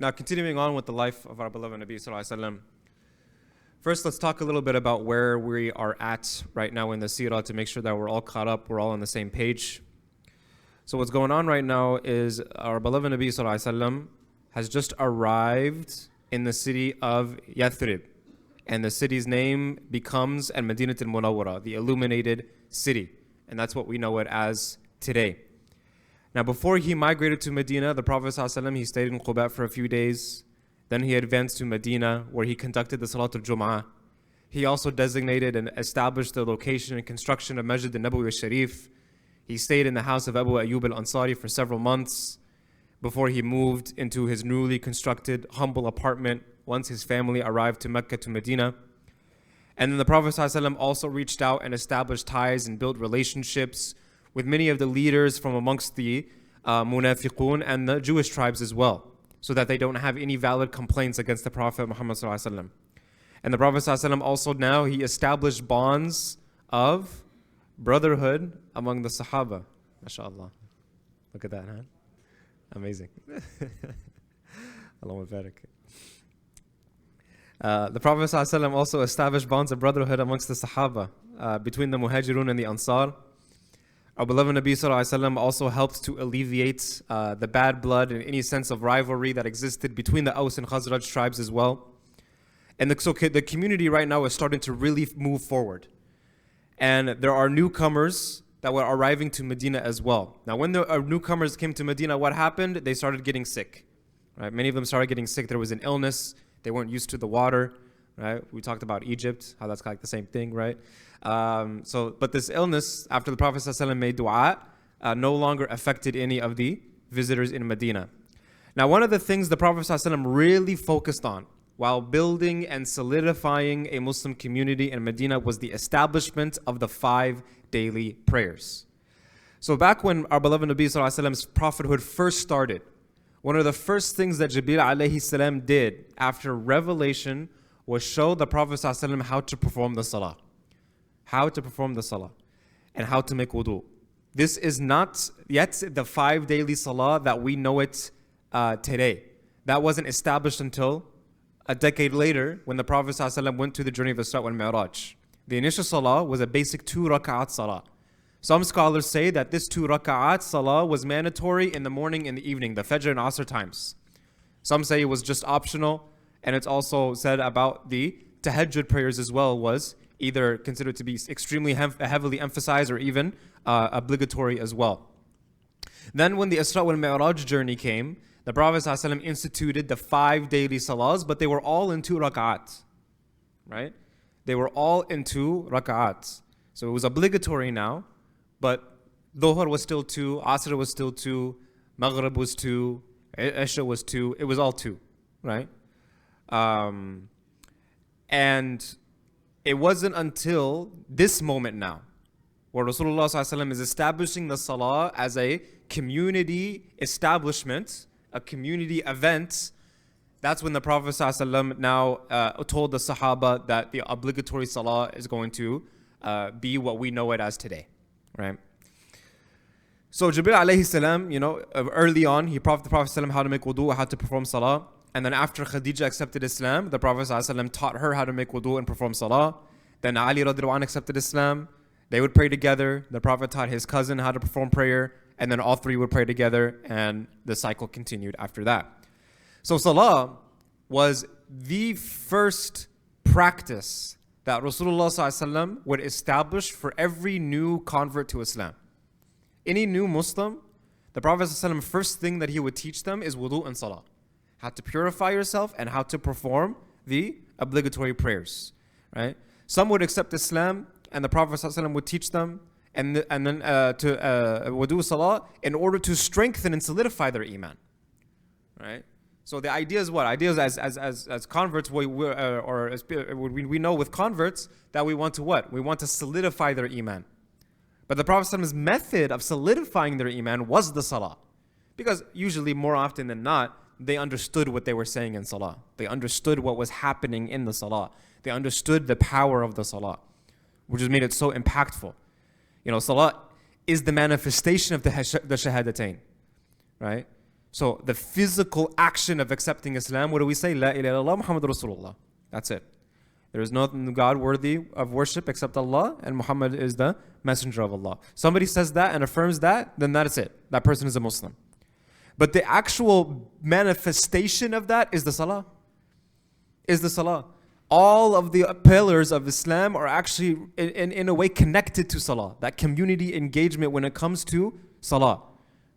Now, continuing on with the life of our beloved Nabi Sallallahu Alaihi Wasallam, first let's talk a little bit about where we are at right now in the Seerah to make sure that we're all caught up, we're all on the same page. So what's going on right now is our beloved Nabi Sallallahu Alaihi Wasallam has just arrived in the city of Yathrib, and the city's name becomes Al-Madinat Al-Munawwara, the illuminated city, and that's what we know it as today. Now, before he migrated to Medina, the Prophet ﷺ, he stayed in Quba for a few days. Then he advanced to Medina, where he conducted the Salatul Jum'ah. He also designated and established the location and construction of Masjid al-Nabawi al-Sharif. He stayed in the house of Abu Ayyub al-Ansari for several months before he moved into his newly constructed humble apartment once his family arrived to Mecca to Medina. And then the Prophet ﷺ also reached out and established ties and built relationships with many of the leaders from amongst the Munafiqun and the Jewish tribes as well, so that they don't have any valid complaints against the Prophet Muhammad ﷺ. And the Prophet ﷺ also now, he established bonds of brotherhood among the Sahaba. MashaAllah. Look at that, huh? Amazing. Allahumma barik. The Prophet ﷺ also established bonds of brotherhood amongst the Sahaba, between the Muhajirun and the Ansar. Our beloved Nabi Sallallahu Alaihi Wasallam also helped to alleviate the bad blood and any sense of rivalry that existed between the Aus and Khazraj tribes as well. And the community right now is starting to really move forward. And there are newcomers that were arriving to Medina as well. Now, when the newcomers came to Medina, what happened? They started getting sick. Right? Many of them started getting sick. There was an illness. They weren't used to the water. Right? We talked about Egypt, how that's like the same thing, right? But this illness, after the Prophet ﷺ made dua, no longer affected any of the visitors in Medina. Now, one of the things the Prophet ﷺ really focused on while building and solidifying a Muslim community in Medina was the establishment of the 5 daily prayers. So back when our beloved Nabi ﷺ's prophethood first started, one of the first things that Jibreel alayhi salam did after revelation was show the Prophet ﷺ how to perform the salah. How to perform the salah and how to make wudu. This is not yet the 5 daily salah that we know it today. That wasn't established until a decade later when the Prophet ﷺ went to the journey of Isra wal Mi'raj. The initial salah was a basic 2 raka'at salah. Some scholars say that this 2 raka'at salah was mandatory in the morning and the evening, the Fajr and Asr times. Some say it was just optional, and it's also said about the tahajjud prayers as well was either considered to be extremely heavily emphasized or even obligatory as well. Then when the Isra wal Mi'raj journey came, the Prophet ﷺ instituted the 5 daily salahs, but they were all in 2 rak'at, right? They were all in 2 rak'at. So it was obligatory now, but Dhuhr was still 2, Asr was still 2, Maghrib was 2, Isha was 2, it was all 2, right? And it wasn't until this moment now where Rasulullah ﷺ is establishing the salah as a community establishment, a community event. That's when the Prophet ﷺ now told the Sahaba that the obligatory salah is going to be what we know it as today, right? So Jibreel alayhi salam, early on, he taught the Prophet ﷺ how to make wudu, how to perform salah. And then after Khadija accepted Islam, the Prophet ﷺ taught her how to make wudu and perform salah. Then Ali radiallahu anh accepted Islam. They would pray together. The Prophet taught his cousin how to perform prayer. And then all 3 would pray together. And the cycle continued after that. So salah was the first practice that Rasulullah ﷺ would establish for every new convert to Islam. Any new Muslim, the Prophet ﷺ, first thing that he would teach them is wudu and salah. How to purify yourself and how to perform the obligatory prayers, right? Some would accept Islam and the Prophet ﷺ would teach them and then to wudu salah in order to strengthen and solidify their iman, right? So the idea is what? Idea is as converts, we know with converts that we want to what? We want to solidify their iman. But the Prophet ﷺ's method of solidifying their iman was the salah. Because usually, more often than not, they understood what they were saying in salah. They understood what was happening in the salah. They understood the power of the salah, which has made it so impactful. Salah is the manifestation of the shahadatain, right? So the physical action of accepting Islam, what do we say? La ilaha illallah Muhammad Rasulullah. That's it. There is no God worthy of worship except Allah, and Muhammad is the messenger of Allah. Somebody says that and affirms that, then that is it. That person is a Muslim. But the actual manifestation of that is the salah. Is the salah. All of the pillars of Islam are actually in a way connected to salah. That community engagement when it comes to salah,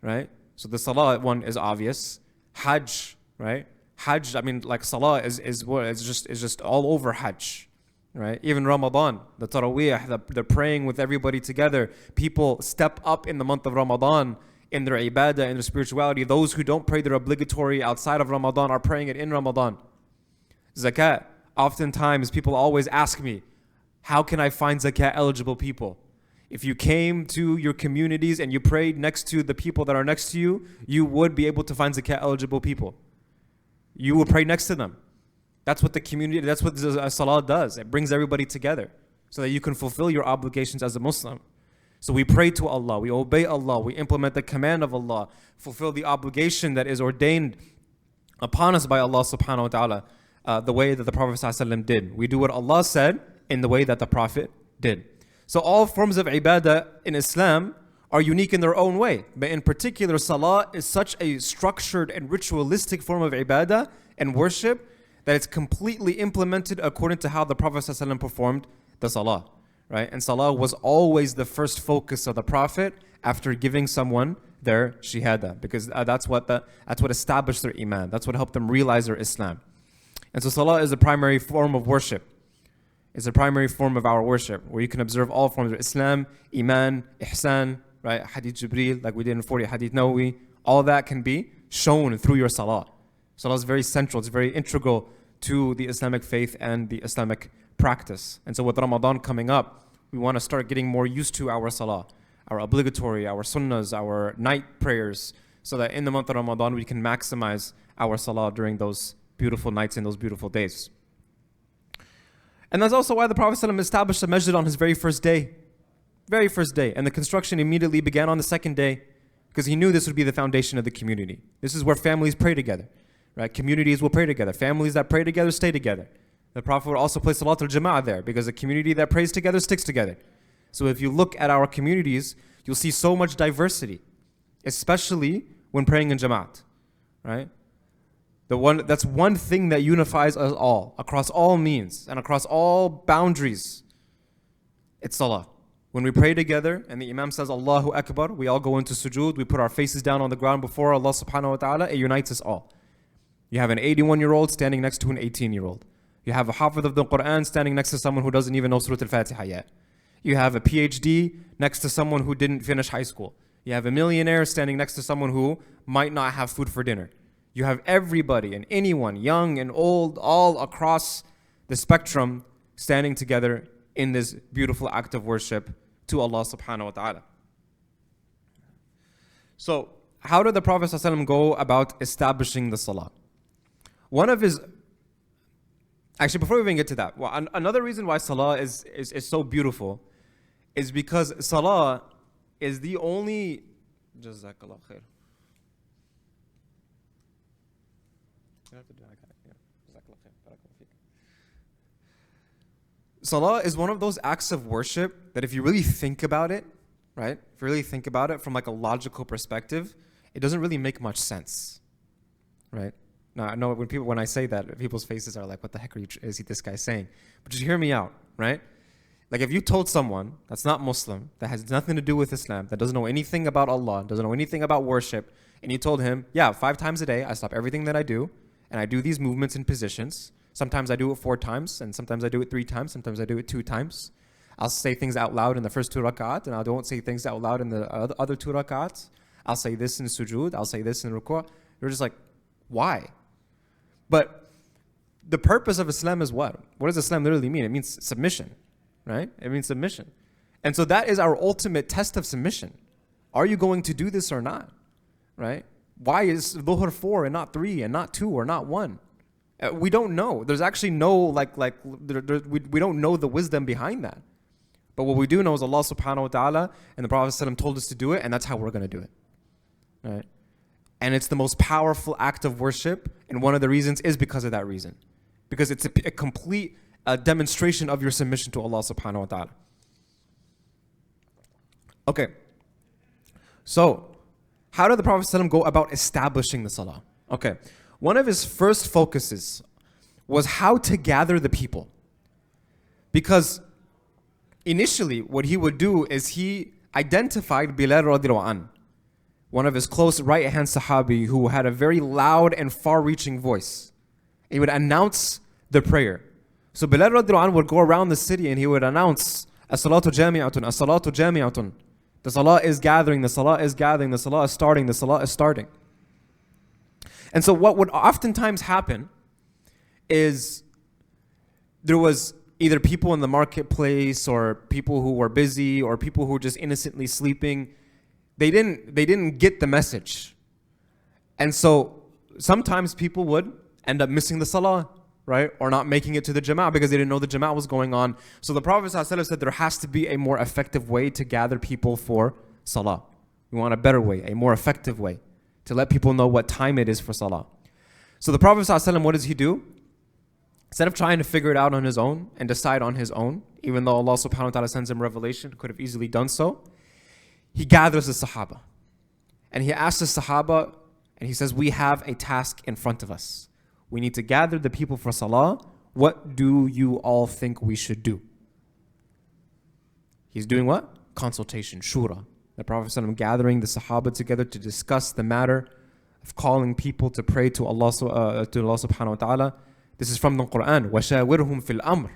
right? So the salah one is obvious. Hajj, right? Hajj, I mean, like salah is just all over Hajj, right? Even Ramadan, the Taraweeh, the praying with everybody together. People step up in the month of Ramadan in their ibadah, in their spirituality. Those who don't pray their obligatory outside of Ramadan are praying it in Ramadan. Zakat. Oftentimes, people always ask me, how can I find zakat eligible people? If you came to your communities and you prayed next to the people that are next to you, you would be able to find zakat eligible people. You will pray next to them. That's what the community, that's what salah does. It brings everybody together so that you can fulfill your obligations as a Muslim. So we pray to Allah, we obey Allah, we implement the command of Allah, fulfill the obligation that is ordained upon us by Allah subhanahu wa ta'ala, the way that the Prophet ﷺ did. We do what Allah said in the way that the Prophet did. So all forms of ibadah in Islam are unique in their own way. But in particular, salah is such a structured and ritualistic form of ibadah and worship that it's completely implemented according to how the Prophet ﷺ performed the salah. Right? And salah was always the first focus of the Prophet after giving someone their shahada, because that's what established their iman. That's what helped them realize their Islam. And so salah is the primary form of worship. It's a primary form of our worship, where you can observe all forms of Islam, iman, ihsan, right? Hadith Jibreel, like we did in 40 Hadith Nawawi. All that can be shown through your salah. Salah is very central. It's very integral to the Islamic faith and the Islamic practice. And so with Ramadan coming up, we want to start getting more used to our salah, our obligatory, our sunnahs, our night prayers, so that in the month of Ramadan we can maximize our salah during those beautiful nights and those beautiful days. And that's also why the Prophet ﷺ established a masjid on his very first day. Very first day. And the construction immediately began on the second day, because he knew this would be the foundation of the community. This is where families pray together. Right? Communities will pray together. Families that pray together stay together. The Prophet would also place Salat al-Jama'ah there, because a community that prays together sticks together. So if you look at our communities, you'll see so much diversity, especially when praying in Jama'at. Right? That's one thing that unifies us all, across all means and across all boundaries. It's salah. When we pray together and the Imam says Allahu Akbar, we all go into sujood, we put our faces down on the ground before Allah subhanahu wa ta'ala, it unites us all. You have an 81-year-old standing next to an 18-year-old. You have a Hafiz of the Quran standing next to someone who doesn't even know Surah Al-Fatiha yet. You have a PhD next to someone who didn't finish high school. You have a millionaire standing next to someone who might not have food for dinner. You have everybody and anyone, young and old, all across the spectrum standing together in this beautiful act of worship to Allah subhanahu wa ta'ala. So, how did the Prophet ﷺ go about establishing the salah? One of his... Actually, before we even get to that, another reason why salah is so beautiful is because salah is the only... Jazakallah khair. Salah is one of those acts of worship that if you really think about it, right? If you really think about it from like a logical perspective, it doesn't really make much sense, right? Now, I know when I say that, people's faces are like, what the heck is this guy saying? But just hear me out, right? Like if you told someone that's not Muslim, that has nothing to do with Islam, that doesn't know anything about Allah, doesn't know anything about worship, and you told him, yeah, 5 times a day, I stop everything that I do, and I do these movements and positions. Sometimes I do it 4 times, and sometimes I do it 3 times, sometimes I do it 2 times. I'll say things out loud in the first 2 rak'at, and I don't say things out loud in the other 2 rak'ats. I'll say this in sujood, I'll say this in ruku'. You're just like, why? But the purpose of Islam is what? What does Islam literally mean? It means submission, right? It means submission. And so that is our ultimate test of submission. Are you going to do this or not, right? Why is dhuhr 4 and not 3 and not 2 or not 1? We don't know. There's actually no, we don't know the wisdom behind that. But what we do know is Allah subhanahu wa ta'ala and the Prophet ﷺ told us to do it, and that's how we're going to do it. Right? And it's the most powerful act of worship. And one of the reasons is because of that reason. Because it's a complete demonstration of your submission to Allah subhanahu wa ta'ala. Okay. So, how did the Prophet ﷺ go about establishing the salah? Okay. One of his first focuses was how to gather the people. Because initially, what he would do is he identified Bilal radiallahu anh, one of his close right-hand sahabi who had a very loud and far-reaching voice. He would announce the prayer. So Bilal radiallahu anh would go around the city and he would announce, As-salatu jami'atun, as-salatu jami'atun. The salah is gathering, the salah is gathering, the salah is starting, the salah is starting. And so what would oftentimes happen is there was either people in the marketplace or people who were busy or people who were just innocently sleeping. They didn't get the message. And so sometimes people would end up missing the salah, right? Or not making it to the jama'ah because they didn't know the jama'ah was going on. So the Prophet ﷺ said there has to be a more effective way to gather people for salah. We want a better way, a more effective way to let people know what time it is for salah. So the Prophet ﷺ, what does he do? Instead of trying to figure it out on his own and decide on his own, even though Allah subhanahu wa ta'ala sends him revelation, could have easily done so, he gathers the Sahaba. And he asks the Sahaba, and he says, we have a task in front of us. We need to gather the people for salah. What do you all think we should do? He's doing what? Consultation, shura. The Prophet ﷺ gathering the Sahaba together to discuss the matter of calling people to pray to Allah subhanahu wa ta'ala. This is from the Quran. وَشَاوِرْهُمْ فِي الْأَمْرِ.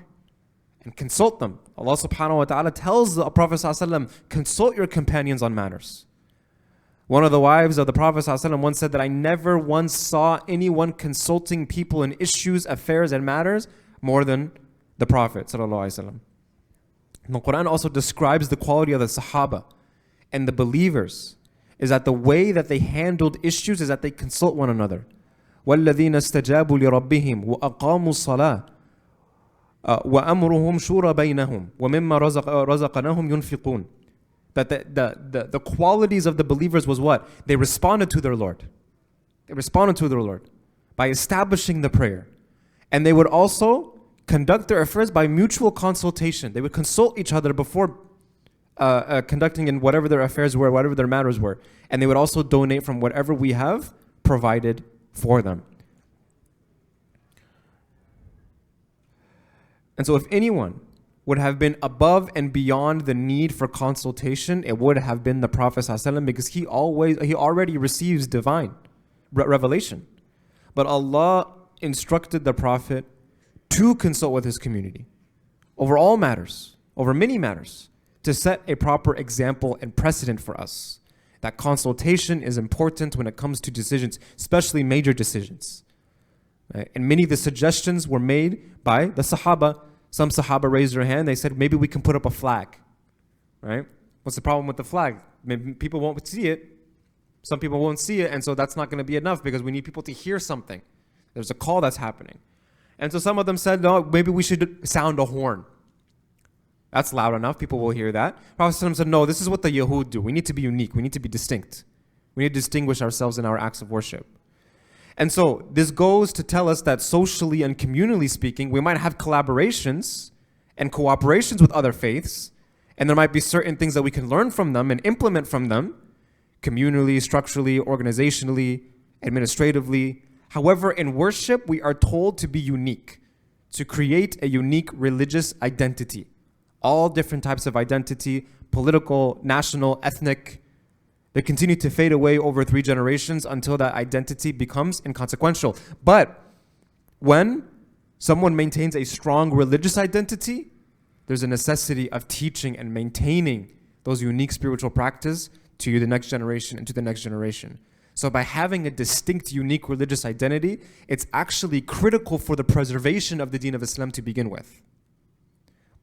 And consult them. Allah subhanahu wa ta'ala tells the Prophet ﷺ, consult your companions on matters. One of the wives of the Prophet ﷺ once said that I never once saw anyone consulting people in issues, affairs, and matters more than the Prophet ﷺ. The Quran also describes the quality of the Sahaba and the believers is that the way that they handled issues is that they consult one another. وَالَّذِينَ اسْتَجَابُوا لِرَبِّهِمْ وَأَقَامُوا الصَّلَاةَ وَأَمْرُهُمْ شُورَ بَيْنَهُمْ وَمِمَّا رَزَقَنَاهُمْ يُنْفِقُونَ. That the qualities of the believers was what? They responded to their Lord. They responded to their Lord by establishing the prayer. And they would also conduct their affairs by mutual consultation. They would consult each other before conducting in whatever their affairs were, whatever their matters were. And they would also donate from whatever we have provided for them. And so if anyone would have been above and beyond the need for consultation, it would have been the Prophet ﷺ, because he already receives divine revelation. But Allah instructed the Prophet to consult with his community over all matters, over many matters, to set a proper example and precedent for us. That consultation is important when it comes to decisions, especially major decisions. Right? And many of the suggestions were made by the Sahaba. Some Sahaba raised their hand. They said, maybe we can put up a flag. Right? What's the problem with the flag? Maybe people won't see it. Some people won't see it, and so that's not going to be enough because we need people to hear something. There's a call that's happening. And so some of them said, no, maybe we should sound a horn. That's loud enough. People will hear that. Prophet ﷺ said, no, this is what the Yahud do. We need to be unique. We need to be distinct. We need to distinguish ourselves in our acts of worship. And so this goes to tell us that socially and communally speaking, we might have collaborations and cooperations with other faiths, and there might be certain things that we can learn from them and implement from them, communally, structurally, organizationally, administratively. However, in worship, we are told to be unique, to create a unique religious identity. All different types of identity, political, national, ethnic, they continue to fade away over 3 generations until that identity becomes inconsequential. But when someone maintains a strong religious identity, there's a necessity of teaching and maintaining those unique spiritual practices to the next generation and to the next generation. So by having a distinct, unique religious identity, it's actually critical for the preservation of the deen of Islam to begin with.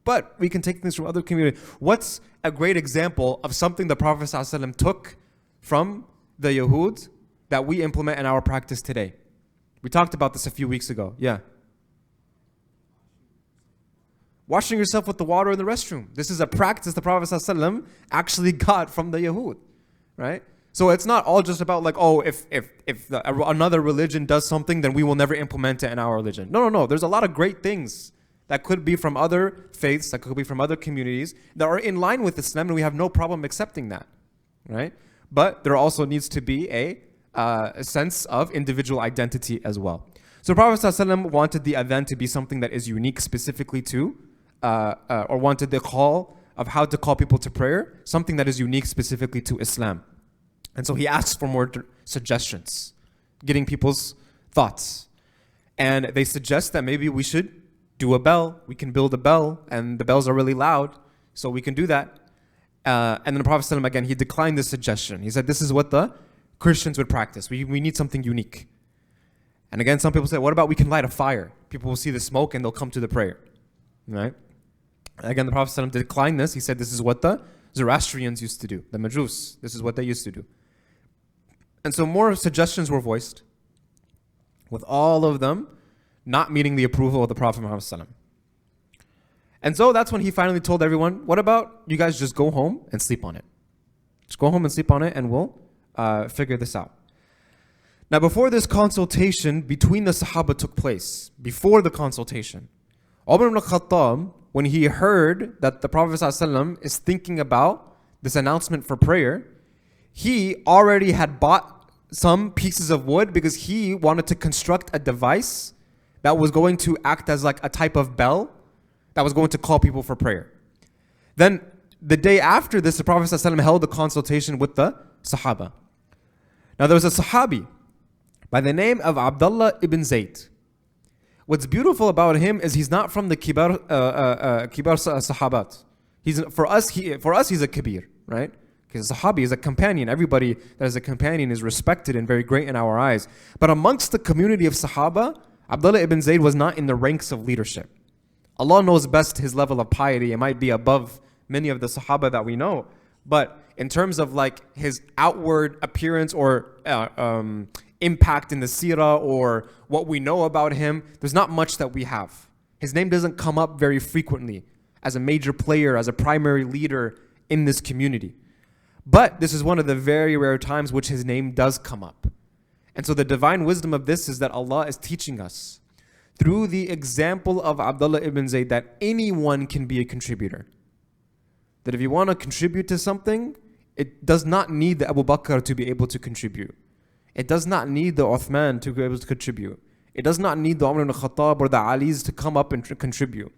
But we can take things from other communities. What's a great example of something the Prophet ﷺ took from the Yahud that we implement in our practice today? We talked about this a few weeks ago. Yeah. Washing yourself with the water in the restroom. This is a practice the Prophet ﷺ actually got from the Yahud, right? So it's not all just about like, oh, if another religion does something, then we will never implement it in our religion. No. There's a lot of great things that could be from other faiths, that could be from other communities that are in line with Islam, and we have no problem accepting that, right? But there also needs to be a sense of individual identity as well. So Prophet ﷺ wanted the adhan to be something that is unique specifically to, or wanted the call of how to call people to prayer, something that is unique specifically to Islam. And so he asks for more suggestions, getting people's thoughts. And they suggest that maybe we should do a bell. We can build a bell, and the bells are really loud, so we can do that. And then the Prophet ﷺ, again, he declined this suggestion. He said, this is what the Christians would practice. We need something unique. And again, some people say, what about we can light a fire? People will see the smoke and they'll come to the prayer. Right? Again, the Prophet ﷺ declined this. He said, this is what the Zoroastrians used to do, the Majus. This is what they used to do. And so more suggestions were voiced, with all of them not meeting the approval of the Prophet Muhammad ﷺ. And so that's when he finally told everyone, what about you guys just go home and sleep on it? Just go home and sleep on it and we'll figure this out. Now, before this consultation between the Sahaba took place, before the consultation, Umar ibn Khattab, when he heard that the Prophet ﷺ is thinking about this announcement for prayer, he already had bought some pieces of wood because he wanted to construct a device that was going to act as like a type of bell that was going to call people for prayer. Then the day after this, the Prophet ﷺ held a consultation with the Sahaba. Now there was a Sahabi by the name of Abdullah ibn Zayd. What's beautiful about him is he's not from the kibar sahabat. For us he's a kabir, right? Because a sahabi is a companion. Everybody that is a companion is respected and very great in our eyes. But amongst the community of Sahaba, Abdullah ibn Zayd was not in the ranks of leadership. Allah knows best his level of piety. It might be above many of the Sahaba that we know. But in terms of like his outward appearance or impact in the Seerah or what we know about him, there's not much that we have. His name doesn't come up very frequently as a major player, as a primary leader in this community. But this is one of the very rare times which his name does come up. And so the divine wisdom of this is that Allah is teaching us through the example of Abdullah ibn Zayd that anyone can be a contributor. That if you want to contribute to something, it does not need the Abu Bakr to be able to contribute. It does not need the Uthman to be able to contribute. It does not need the Umar ibn Khattab or the Alis to come up and contribute.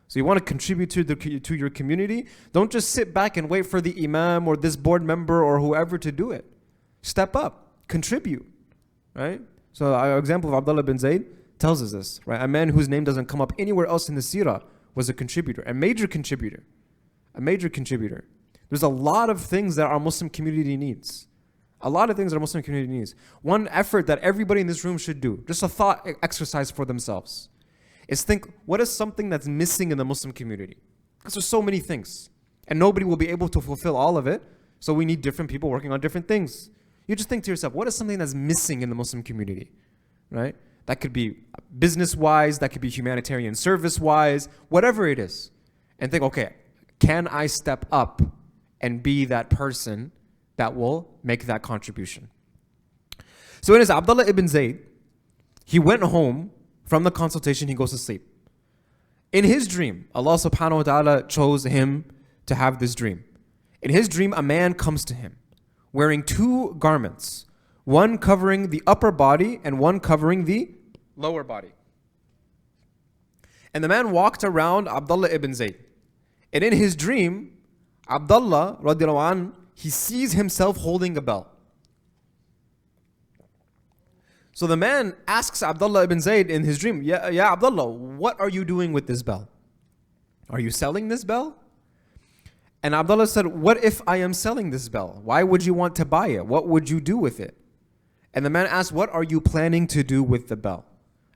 So you want to contribute to your community, don't just sit back and wait for the Imam or this board member or whoever to do it. Step up, contribute, right? So our example of Abdullah bin Zayd tells us this, right? A man whose name doesn't come up anywhere else in the Seerah was a contributor, a major contributor, a major contributor. There's a lot of things that our Muslim community needs. A lot of things that our Muslim community needs. One effort that everybody in this room should do, just a thought exercise for themselves, is think, what is something that's missing in the Muslim community? Because there's so many things, and nobody will be able to fulfill all of it, so we need different people working on different things. You just think to yourself, what is something that's missing in the Muslim community, right? That could be business-wise, that could be humanitarian service-wise, whatever it is. And think, okay, can I step up and be that person that will make that contribution? So it is Abdullah ibn Zayd. He went home from the consultation, he goes to sleep. In his dream, Allah subhanahu wa ta'ala chose him to have this dream. In his dream, a man comes to him wearing two garments, one covering the upper body and one covering the lower body. And the man walked around Abdullah ibn Zayd. And in his dream, Abdullah, radiallahu anhu, he sees himself holding a bell. So the man asks Abdullah ibn Zayd in his dream, Ya Abdullah, what are you doing with this bell? Are you selling this bell? And Abdullah said, what if I am selling this bell? Why would you want to buy it? What would you do with it? And the man asked, what are you planning to do with the bell?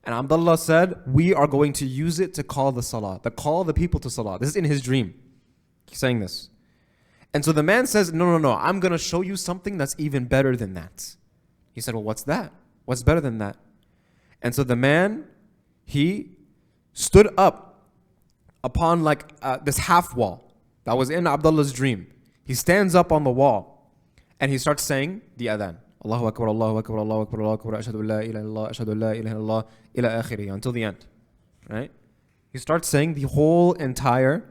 And Abdullah said, we are going to use it to call the salah, to call the people to salah. This is in his dream. He's saying this. And so the man says, no, I'm going to show you something that's even better than that. He said, well, what's that? What's better than that? And so the man, he stood up upon like this half wall that was in Abdullah's dream. He stands up on the wall. and he starts saying the adhan. Allahu Akbar, Allahu Akbar, Allahu Akbar, Allahu Akbar, Ashhadu an la ilaha illallah, Ashhadu an la ilaha illallah, ila akhiri, until the end. Right? He starts saying the whole entire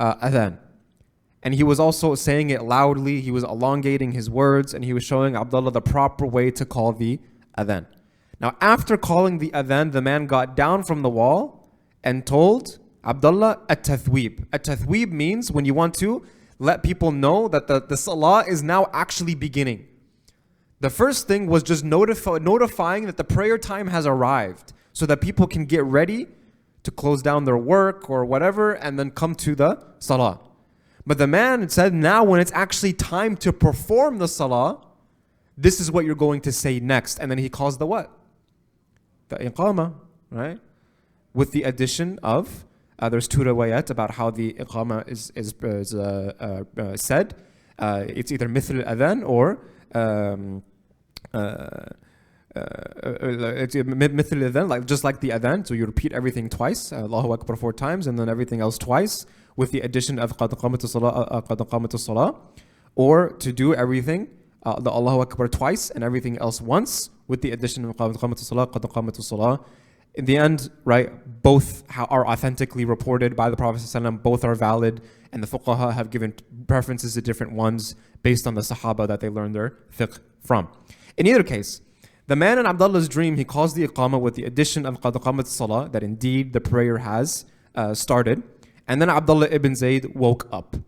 adhan. And he was also saying it loudly. He was elongating his words, and he was showing Abdullah the proper way to call the adhan. Now, after calling the adhan, the man got down from the wall and told Abdullah at-tathweeb. At-tathweeb means when you want to let people know that the salah is now actually beginning. The first thing was just notifying that the prayer time has arrived so that people can get ready to close down their work or whatever and then come to the salah. But the man said, now when it's actually time to perform the salah, this is what you're going to say next. And then he calls the what? The iqamah, right? With the addition of, there's two riwayat about how the iqamah is said. It's either mithl al-adhan or it's mithl al-adhan, like just like the adhan. So you repeat everything twice, Allahu Akbar 4 times, and then everything else twice, with the addition of qad qamatu salah, or to do everything the Allahu Akbar twice and everything else once, with the addition of qad qamatu salah. In the end, right, both are authentically reported by the Prophet ﷺ, both are valid, and the fuqaha have given preferences to different ones based on the sahaba that they learned their fiqh from. In either case, the man in Abdullah's dream, he calls the iqamah with the addition of qad qamat salah, that indeed the prayer has started. And then Abdullah ibn Zayd woke up.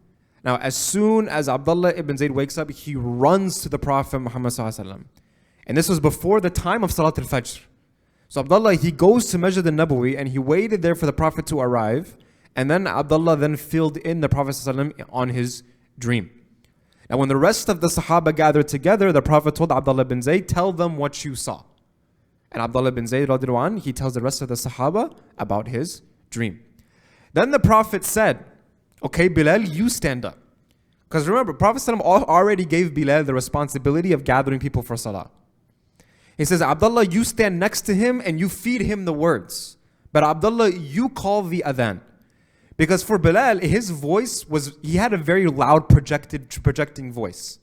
Now, as soon as Abdullah ibn Zayd wakes up, he runs to the Prophet Muhammad ﷺ. And this was before the time of Salat al-Fajr. So Abdullah, he goes to Masjid al-Nabawi and he waited there for the Prophet to arrive. And then Abdullah then filled in the Prophet ﷺ on his dream. Now, when the rest of the Sahaba gathered together, the Prophet told Abdullah bin Zayd, tell them what you saw. And Abdullah bin Zayd, radiallahu anh, he tells the rest of the Sahaba about his dream. Then the Prophet said, okay, Bilal, you stand up. Because remember, Prophet ﷺ already gave Bilal the responsibility of gathering people for Salah. He says, Abdullah, you stand next to him and you feed him the words. But Abdullah, you call the adhan. Because for Bilal, his voice he had a very loud projecting voice.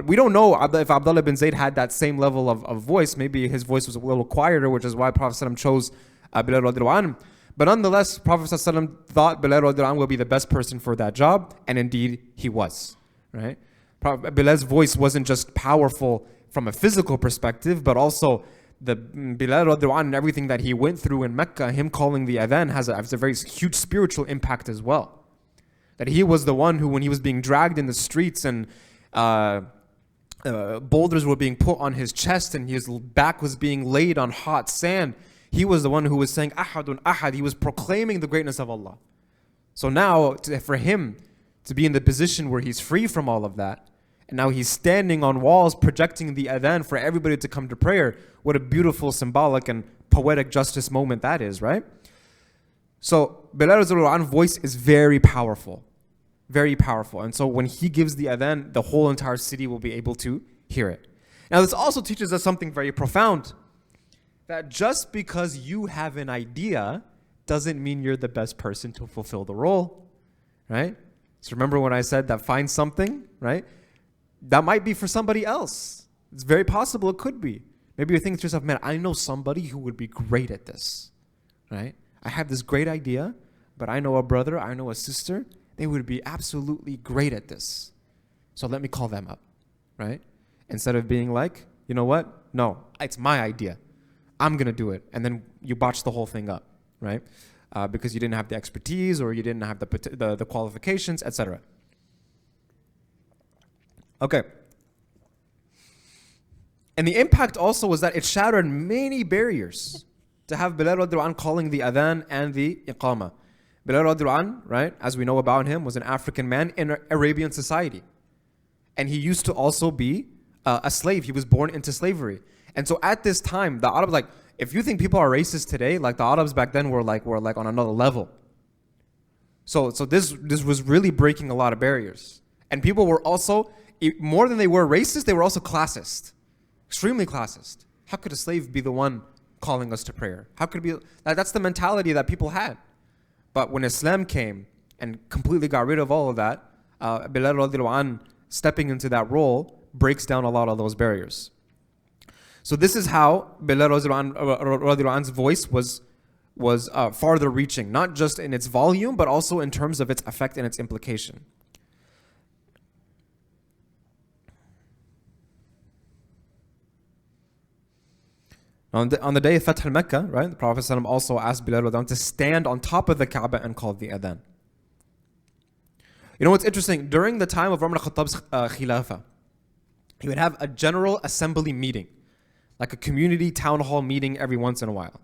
We don't know if Abdullah bin Zayd had that same level of voice. Maybe his voice was a little quieter, which is why Prophet ﷺ chose Bilal radiallahu anhu. But nonetheless, Prophet ﷺ thought Bilal radiallahu anhu would be the best person for that job, and indeed he was. Right? Bilal's voice wasn't just powerful from a physical perspective, but also the Bilal radiallahu anhu and everything that he went through in Mecca, him calling the adhan has a very huge spiritual impact as well. That he was the one who, when he was being dragged in the streets and boulders were being put on his chest and his back was being laid on hot sand, he was the one who was saying ahadun ahad. He was proclaiming the greatness of Allah. So now for him to be in the position where he's free from all of that, and now he's standing on walls projecting the adhan for everybody to come to prayer, what a beautiful symbolic and poetic justice moment that is, right? So Bilal's voice is very powerful. Very powerful. And so when he gives the adhan, the whole entire city will be able to hear it. Now this also teaches us something very profound. That just because you have an idea doesn't mean you're the best person to fulfill the role, right? So remember when I said that find something, right? That might be for somebody else. It's very possible it could be. Maybe you're thinking to yourself, man, I know somebody who would be great at this, right? I have this great idea, but I know a brother, I know a sister, they would be absolutely great at this. So let me call them up, right? Instead of being like, you know what? No, it's my idea. I'm going to do it. And then you botch the whole thing up, right? Because you didn't have the expertise or you didn't have the qualifications, etc. Okay. And the impact also was that it shattered many barriers to have Bilal radiallahu anh calling the adhan and the iqamah. Bilal radiallahu anh, right, as we know about him, was an African man in Arabian society. And he used to also be a slave. He was born into slavery. And so at this time, the Arabs, like, if you think people are racist today, like the Arabs back then were like on another level. So this was really breaking a lot of barriers. And people were also, more than they were racist, they were also classist. Extremely classist. How could a slave be the one calling us to prayer? How could it be? That's the mentality that people had. But when Islam came and completely got rid of all of that, Bilal radiallahu anh stepping into that role breaks down a lot of those barriers. So this is how Bilal radiallahu anhu's voice was farther reaching, not just in its volume, but also in terms of its effect and its implication. On the day of Fath al-Makkah, right, the Prophet ﷺ also asked Bilal radiallahu anhu to stand on top of the Kaaba and call the adhan. You know what's interesting? During the time of Umar al-Khattab's Khilafah, he would have a general assembly meeting, like a community town hall meeting every once in a while.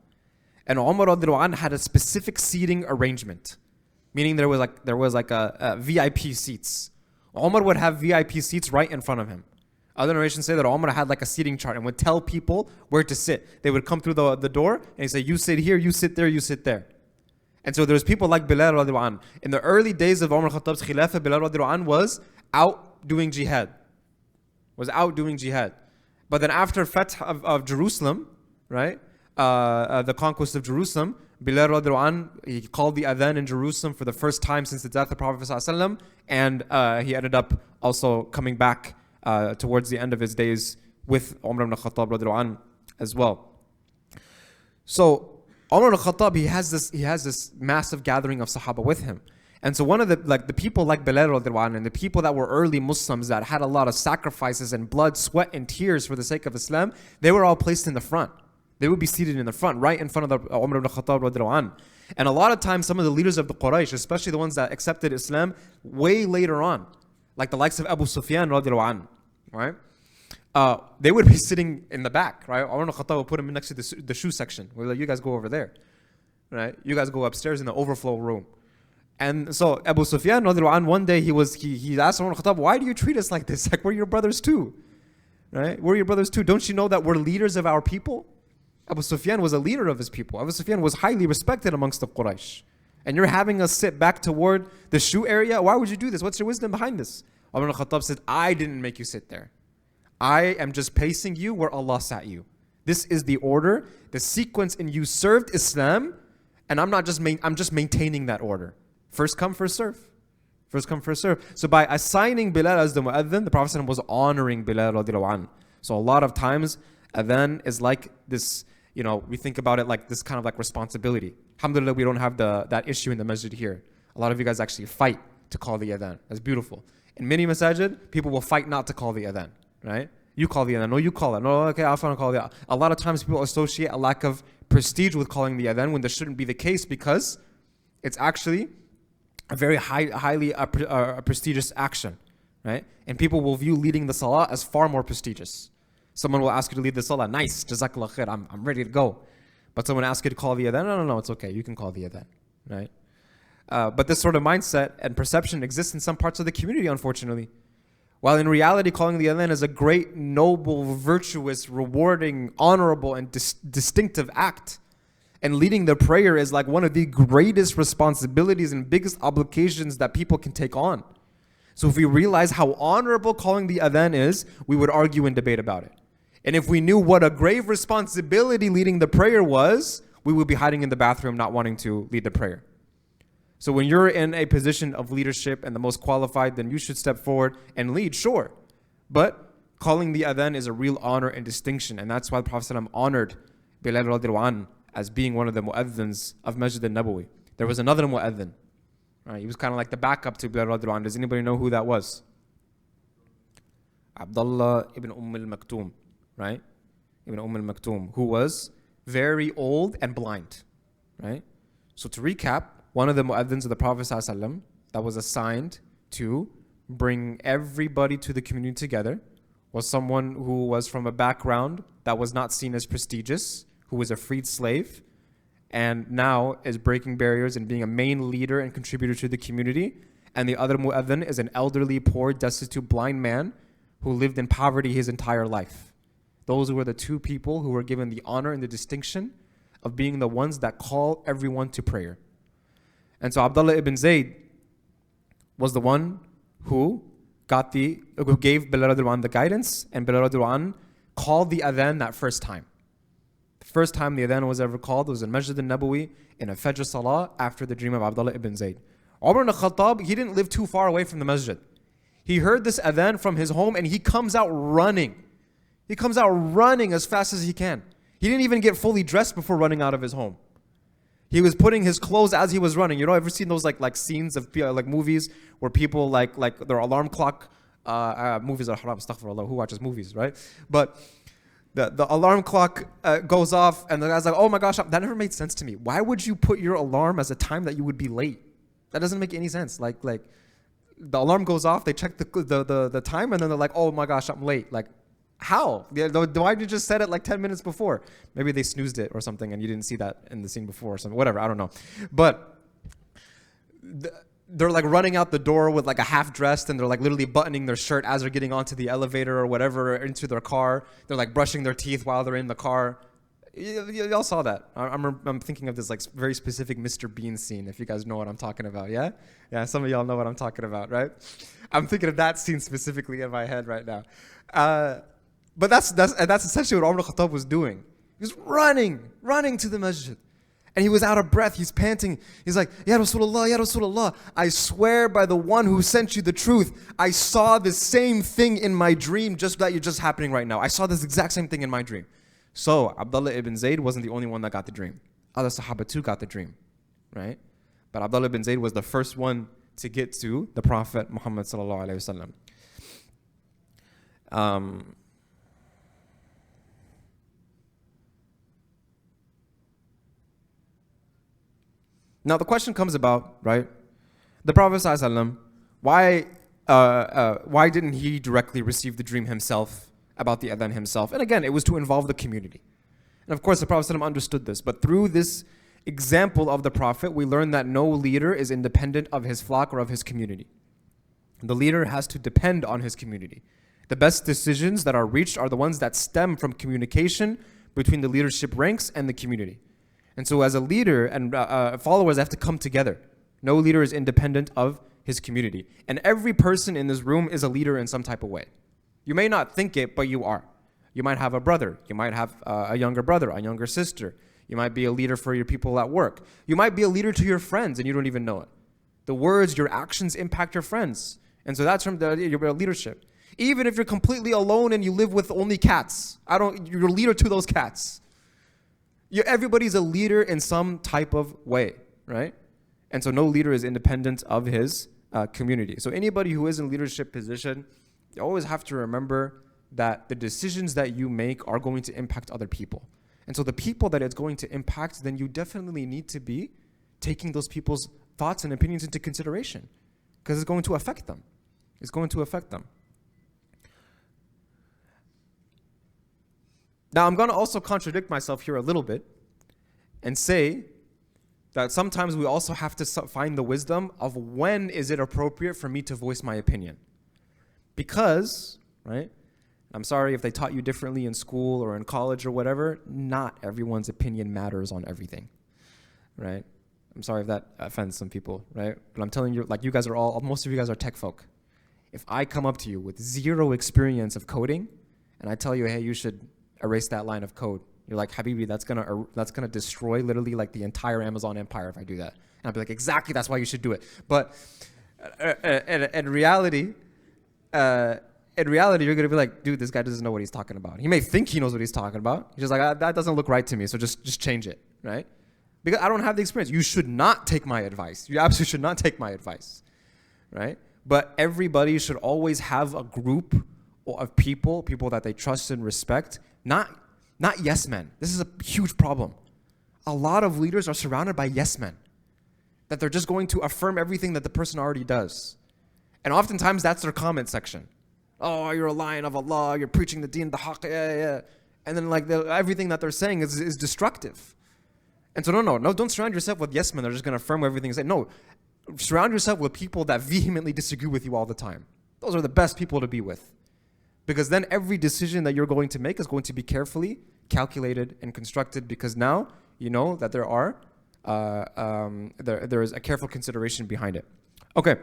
And Umar radiallahu anhu had a specific seating arrangement, meaning there was like a VIP seats. Umar would have VIP seats right in front of him. Other narrations say that Umar had like a seating chart and would tell people where to sit. They would come through the door and he'd say, you sit here, you sit there, you sit there. And so there's people like Bilal radiallahu anhu. In the early days of Umar al-Khattab's Khilafah, Bilal radiallahu anhu was out doing jihad. But then after Fath of Jerusalem, right, the conquest of Jerusalem, Bilal radiallahu anhu, he called the adhan in Jerusalem for the first time since the death of the Prophet ﷺ, and he ended up also coming back towards the end of his days with Umar ibn Khattab radiallahu anhu as well. So Umar al-Khattab, he has this massive gathering of Sahaba with him. And so one of the people like Bilal radiallahu anhu and the people that were early Muslims that had a lot of sacrifices and blood, sweat and tears for the sake of Islam, they were all placed in the front. They would be seated in the front, right in front of the Umar ibn Khattab radiallahu anhu. And a lot of times some of the leaders of the Quraysh, especially the ones that accepted Islam way later on, like the likes of Abu Sufyan radiallahu anhu, right? They would be sitting in the back, right? Umar ibn Khattab would put them next to the shoe section. We're like, you guys go over there, right? You guys go upstairs in the overflow room. And so Abu Sufyan radiallahu anhu, one day he asked Umar ibn Khattab, why do you treat us like this? Like we're your brothers too, right? We're your brothers too. Don't you know that we're leaders of our people? Abu Sufyan was a leader of his people. Abu Sufyan was highly respected amongst the Quraysh. And you're having us sit back toward the shoe area? Why would you do this? What's your wisdom behind this? Umar ibn Khattab said, I didn't make you sit there. I am just placing you where Allah sat you. This is the order, the sequence, and you served Islam, and I'm just maintaining that order. First come, first serve. First come, first serve. So by assigning Bilal as the mu'adhin, the Prophet was honoring Bilal radiallahu anhu. So a lot of times, adhan is like this, you know, we think about it like this kind of like responsibility. Alhamdulillah, we don't have that issue in the masjid here. A lot of you guys actually fight to call the adhan. That's beautiful. In many masajid, people will fight not to call the adhan, right? You call the adhan. No, you call it. No, okay, I'll call the adhan. A lot of times people associate a lack of prestige with calling the adhan when this shouldn't be the case because it's actually a very highly prestigious action, right? And people will view leading the salah as far more prestigious. Someone will ask you to lead the salah. Nice, jazakallah khair, I'm ready to go. But someone asks you to call the adhan. No, it's okay. You can call the adhan, right? But this sort of mindset and perception exists in some parts of the community, unfortunately. While in reality, calling the adhan is a great, noble, virtuous, rewarding, honorable, and distinctive act. And leading the prayer is like one of the greatest responsibilities and biggest obligations that people can take on. So if we realize how honorable calling the adhan is, we would argue and debate about it. And if we knew what a grave responsibility leading the prayer was, we would be hiding in the bathroom not wanting to lead the prayer. So when you're in a position of leadership and the most qualified, then you should step forward and lead, sure. But calling the adhan is a real honor and distinction. And that's why the Prophet ﷺ honored Bilal radiallahu anhu as being one of the mu'adhins of Masjid al-Nabawi. There was another mu'adhin. Right? He was kind of like the backup to Bilal radiallahu anhu. Does anybody know who that was? Abdullah ibn al-Maktoum, right? Ibn al-Maktoum, who was very old and blind, right? So to recap, one of the mu'adhins of the Prophet ﷺ that was assigned to bring everybody to the community together was someone who was from a background that was not seen as prestigious, who was a freed slave, and now is breaking barriers and being a main leader and contributor to the community. And the other mu'adhin is an elderly, poor, destitute, blind man who lived in poverty his entire life. Those were the two people who were given the honor and the distinction of being the ones that call everyone to prayer. And so Abdullah ibn Zayd was the one who gave Bilal radiallahu anhu the guidance, and Bilal radiallahu anhu called the adhan that first time. The first time the adhan was ever called was in Masjid al-Nabawi in a Fajr Salah after the dream of Abdullah ibn Zayd. Umar ibn Khattab, he didn't live too far away from the masjid. He heard this adhan from his home and he comes out running. He comes out running as fast as he can. He didn't even get fully dressed before running out of his home. He was putting his clothes as he was running. You know, ever seen those like scenes of like movies where people like their alarm clock, movies are haram, astaghfirullah, who watches movies, right? But the alarm clock goes off and the guy's like, oh my gosh, that never made sense to me. Why would you put your alarm as a time that you would be late? That doesn't make any sense. Like the alarm goes off, they check the time and then they're like, oh my gosh, I'm late. Like, how? Why did you just set it like 10 minutes before? Maybe they snoozed it or something and you didn't see that in the scene before or something. Whatever, I don't know. But they're like running out the door with like a half dressed and they're like literally buttoning their shirt as they're getting onto the elevator or whatever, or into their car. They're like brushing their teeth while they're in the car. Y'all saw that. I'm thinking of this like very specific Mr. Bean scene, if you guys know what I'm talking about, yeah? Yeah, some of y'all know what I'm talking about, right? I'm thinking of that scene specifically in my head right now. But that's essentially what Umar al-Khattab was doing. He was running to the masjid. And he was out of breath. He's panting. He's like, Ya Rasulullah, Ya Rasulullah, I swear by the one who sent you the truth, I saw the same thing in my dream just happening right now. I saw this exact same thing in my dream. So Abdullah ibn Zayd wasn't the only one that got the dream. Other Sahaba too got the dream, right? But Abdullah ibn Zayd was the first one to get to the Prophet Muhammad sallallahu alaihi wasallam. Now the question comes about, right? The Prophet ﷺ, why didn't he directly receive the dream himself about the adhan himself? And again, it was to involve the community. And of course, the Prophet ﷺ understood this. But through this example of the Prophet, we learn that no leader is independent of his flock or of his community. The leader has to depend on his community. The best decisions that are reached are the ones that stem from communication between the leadership ranks and the community. And so as a leader and followers have to come together. No leader is independent of his community. And every person in this room is a leader in some type of way. You may not think it, but you are. You might have a brother. You might have a younger brother, a younger sister. You might be a leader for your people at work. You might be a leader to your friends and you don't even know it. The words, your actions impact your friends. And so that's from your leadership. Even if you're completely alone and you live with only cats, you're a leader to those cats. Everybody's a leader in some type of way, right? And so no leader is independent of his community. So anybody who is in a leadership position, you always have to remember that the decisions that you make are going to impact other people. And so the people that it's going to impact, then you definitely need to be taking those people's thoughts and opinions into consideration because it's going to affect them. It's going to affect them. Now, I'm going to also contradict myself here a little bit and say that sometimes we also have to find the wisdom of when is it appropriate for me to voice my opinion. Because, right, I'm sorry if they taught you differently in school or in college or whatever, not everyone's opinion matters on everything, right? I'm sorry if that offends some people, right? But I'm telling you, like you guys are most of you guys are tech folk. If I come up to you with zero experience of coding and I tell you, hey, you should erase that line of code. You're like, Habibi, that's gonna destroy literally like the entire Amazon empire if I do that. And I'll be like, exactly, that's why you should do it. But in reality, you're gonna be like, dude, this guy doesn't know what he's talking about. He may think he knows what he's talking about. He's just like, that doesn't look right to me, so just change it, right? Because I don't have the experience. You should not take my advice. You absolutely should not take my advice, right? But everybody should always have a group of people that they trust and respect. Not yes men. This is a huge problem. A lot of leaders are surrounded by yes men. That they're just going to affirm everything that the person already does. And oftentimes that's their comment section. Oh, you're a lion of Allah, you're preaching the deen, the haqq, yeah. And then like everything that they're saying is destructive. And so no, don't surround yourself with yes men. They're just going to affirm everything and say, no, surround yourself with people that vehemently disagree with you all the time. Those are the best people to be with. Because then every decision that you're going to make is going to be carefully calculated and constructed because now you know that there is a careful consideration behind it. Okay.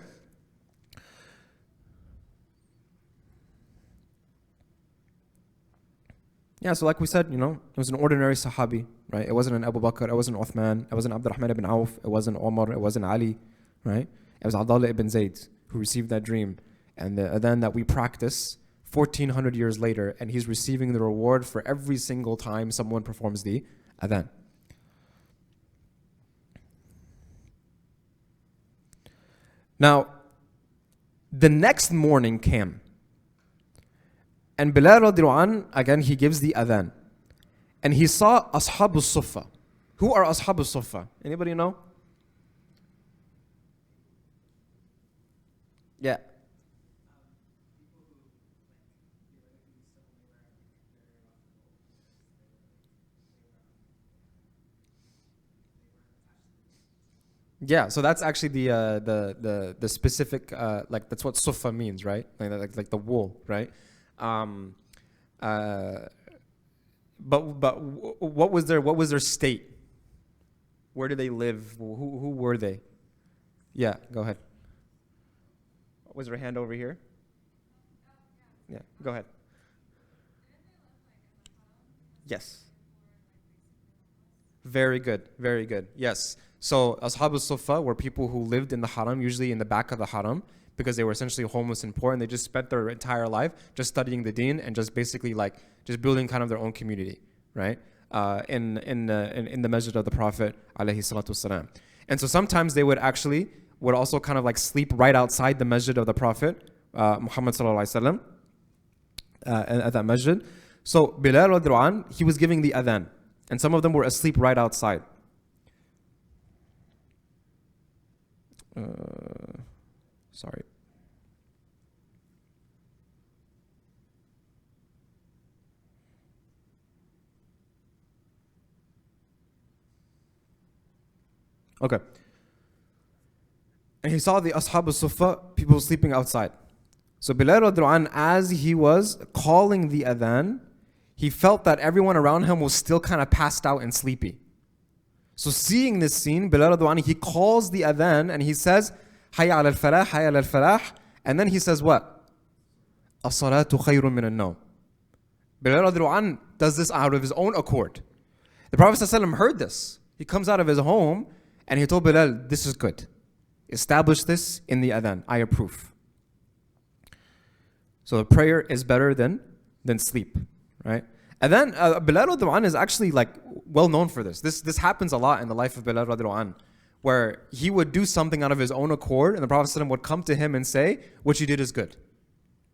Yeah, so like we said, it was an ordinary Sahabi, right? It wasn't an Abu Bakr, it wasn't Uthman, it wasn't Abdurrahman ibn Auf, it wasn't Omar, it wasn't Ali, right? It was Abdullah ibn Zayd who received that dream. and the adhan that we practice 1400 years later, and he's receiving the reward for every single time someone performs the adhan. Now, the next morning came, and Bilal radiallahu anh, again, he gives the adhan, and he saw Ashab al-Suffa. Who are Ashab al-Suffa? Anybody know? Yeah. Yeah, so that's actually the specific like that's what sufa means, right? Like the wool, right? But what was their state? Where did they live? Who were they? Yeah, go ahead. Was there a hand over here? Yeah, go ahead. Yes. Very good, very good. Yes. So Ashab al-Suffa were people who lived in the haram, usually in the back of the haram, because they were essentially homeless and poor, and they just spent their entire life just studying the deen and just basically like just building kind of their own community, right? In the masjid of the Prophet alayhi salatu wasalam. And so sometimes they would also kind of like sleep right outside the masjid of the Prophet Muhammed sallallahu alaihi wasallam at that masjid. So Bilal radiallahu anh, he was giving the adhan, and some of them were asleep right outside. Sorry. Okay. And he saw the Ashab al-Suffa, people sleeping outside. So Bilal radiallahu anh, as he was calling the adhan, he felt that everyone around him was still kind of passed out and sleepy. So seeing this scene, Bilal radiallahu anh, he calls the adhan and he says, Hayya ala al-falah, hayya ala al-falah. And then he says what? As-salatu khayrun min al-nawm. Bilal radiallahu anh does this out of his own accord. The Prophet ﷺ heard this. He comes out of his home and he told Bilal, this is good. Establish this in the adhan. I approve. So the prayer is better than sleep, right? And then Bilal radiallahu anh is actually like well known for this. This happens a lot in the life of Bilal radiallahu anh, where he would do something out of his own accord, and the Prophet ﷺ would come to him and say, what you did is good.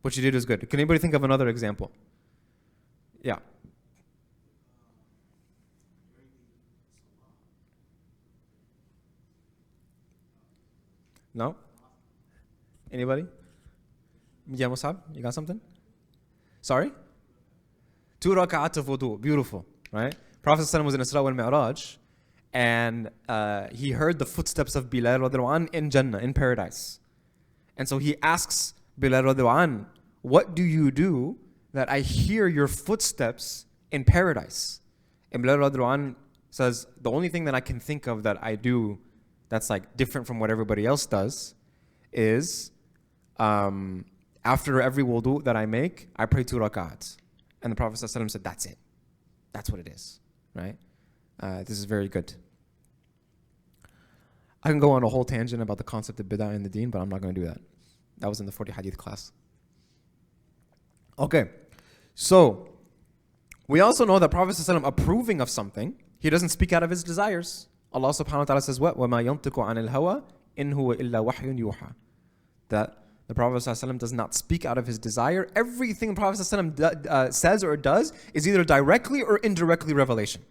What you did is good. Can anybody think of another example? Yeah. No? Anybody? Yeah, Musab, you got something? Sorry? 2 raka'at of wudu. Beautiful, right? Prophet ﷺ was in Isra wal Mi'raj, and he heard the footsteps of Bilal radiallahu anh in Jannah, in paradise. And so he asks Bilal radiallahu anh, what do you do that I hear your footsteps in paradise? And Bilal radiallahu anh says, the only thing that I can think of that I do that's like different from what everybody else does is after every wudu that I make, I pray 2 rak'ats. And the Prophet ﷺ said, that's it. That's what it is, right? This is very good. I can go on a whole tangent about the concept of bid'ah in the deen, but I'm not going to do that. That was in the 40 hadith class. Okay, so we also know that Prophet ﷺ approving of something, he doesn't speak out of his desires. Allah subhanahu wa ta'ala says what? وَمَا يَنْطِقُ عَنِ الْهَوَىٰ إِنْ هُوَ إِلَّا وَحْيٌ يُوحَىٰ. That the Prophet ﷺ does not speak out of his desire. Everything the Prophet ﷺ says or does is either directly or indirectly revelation.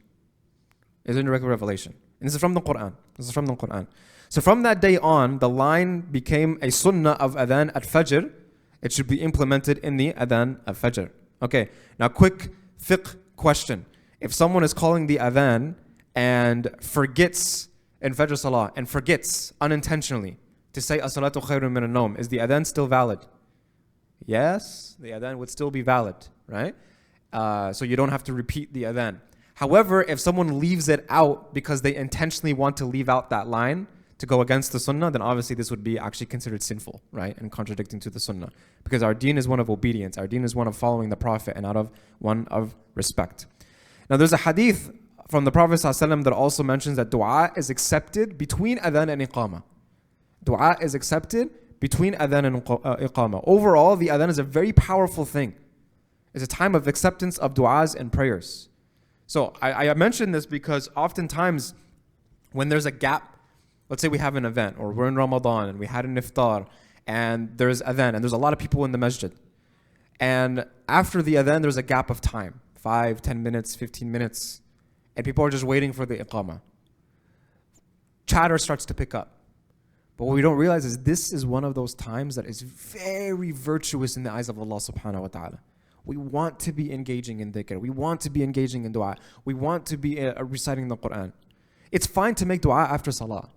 It's indirect revelation. And this is from the Quran. So from that day on, the line became a sunnah of adhan at Fajr. It should be implemented in the adhan at Fajr. Okay, now quick fiqh question. If someone is calling the adhan and forgets in Fajr Salah and forgets unintentionally to say as-salatu khayrun min al-nawm, is the adhan still valid? Yes, the adhan would still be valid, right? So you don't have to repeat the adhan. However, if someone leaves it out because they intentionally want to leave out that line to go against the sunnah, then obviously this would be actually considered sinful, right? And contradicting to the sunnah. Because our deen is one of obedience. Our deen is one of following the Prophet and out of one of respect. Now there's a hadith from the Prophet ﷺ that also mentions that dua is accepted between adhan and iqamah. Dua is accepted between adhan and iqamah. Overall, the adhan is a very powerful thing. It's a time of acceptance of du'as and prayers. So I mentioned this because oftentimes when there's a gap, let's say we have an event or we're in Ramadan and we had an iftar and there's adhan and there's a lot of people in the masjid. And after the adhan, there's a gap of time, 5, 10 minutes, 15 minutes, and people are just waiting for the iqamah. Chatter starts to pick up. But what we don't realize is this is one of those times that is very virtuous in the eyes of Allah subhanahu wa ta'ala. We want to be engaging in dhikr. We want to be engaging in dua. We want to be reciting the Quran. It's fine to make dua after salah,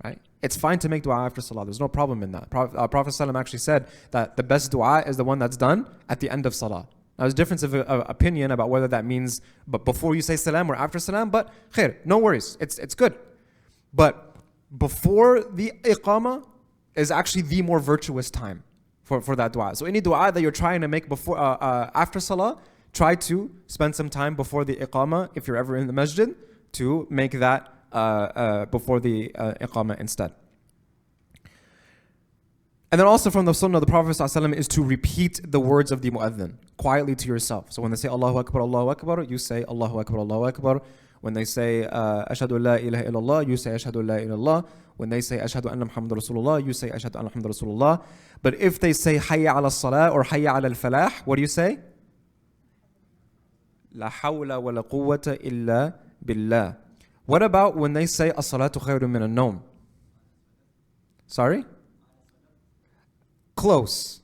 right? It's fine to make dua after salah. There's no problem in that. Prophet ﷺ actually said that the best dua is the one that's done at the end of salah. Now, there's a difference of opinion about whether that means but before you say salam or after salam, but khair, no worries. It's good. But before the iqamah is actually the more virtuous time for that dua. So any dua that you're trying to make before after salah, try to spend some time before the iqamah, if you're ever in the masjid, to make that before the iqamah instead. And then also from the sunnah of the Prophet ﷺ is to repeat the words of the mu'adhin quietly to yourself. So when they say Allahu Akbar, you say Allahu Akbar, Allahu Akbar. When they say Ashhadu la ilaha illallah, you say Ashhadu la ilaha illallah. When they say Ashhadu anna Muhammad Rasulullah, you say Ashhadu anna Muhammad Rasulullah. But if they say Hayya ala salah or Hayya ala al-falah, what do you say? La hawla wa la quwwata illa billah. What about when they say as-salatu khayrun min an-nawm? Sorry? Close.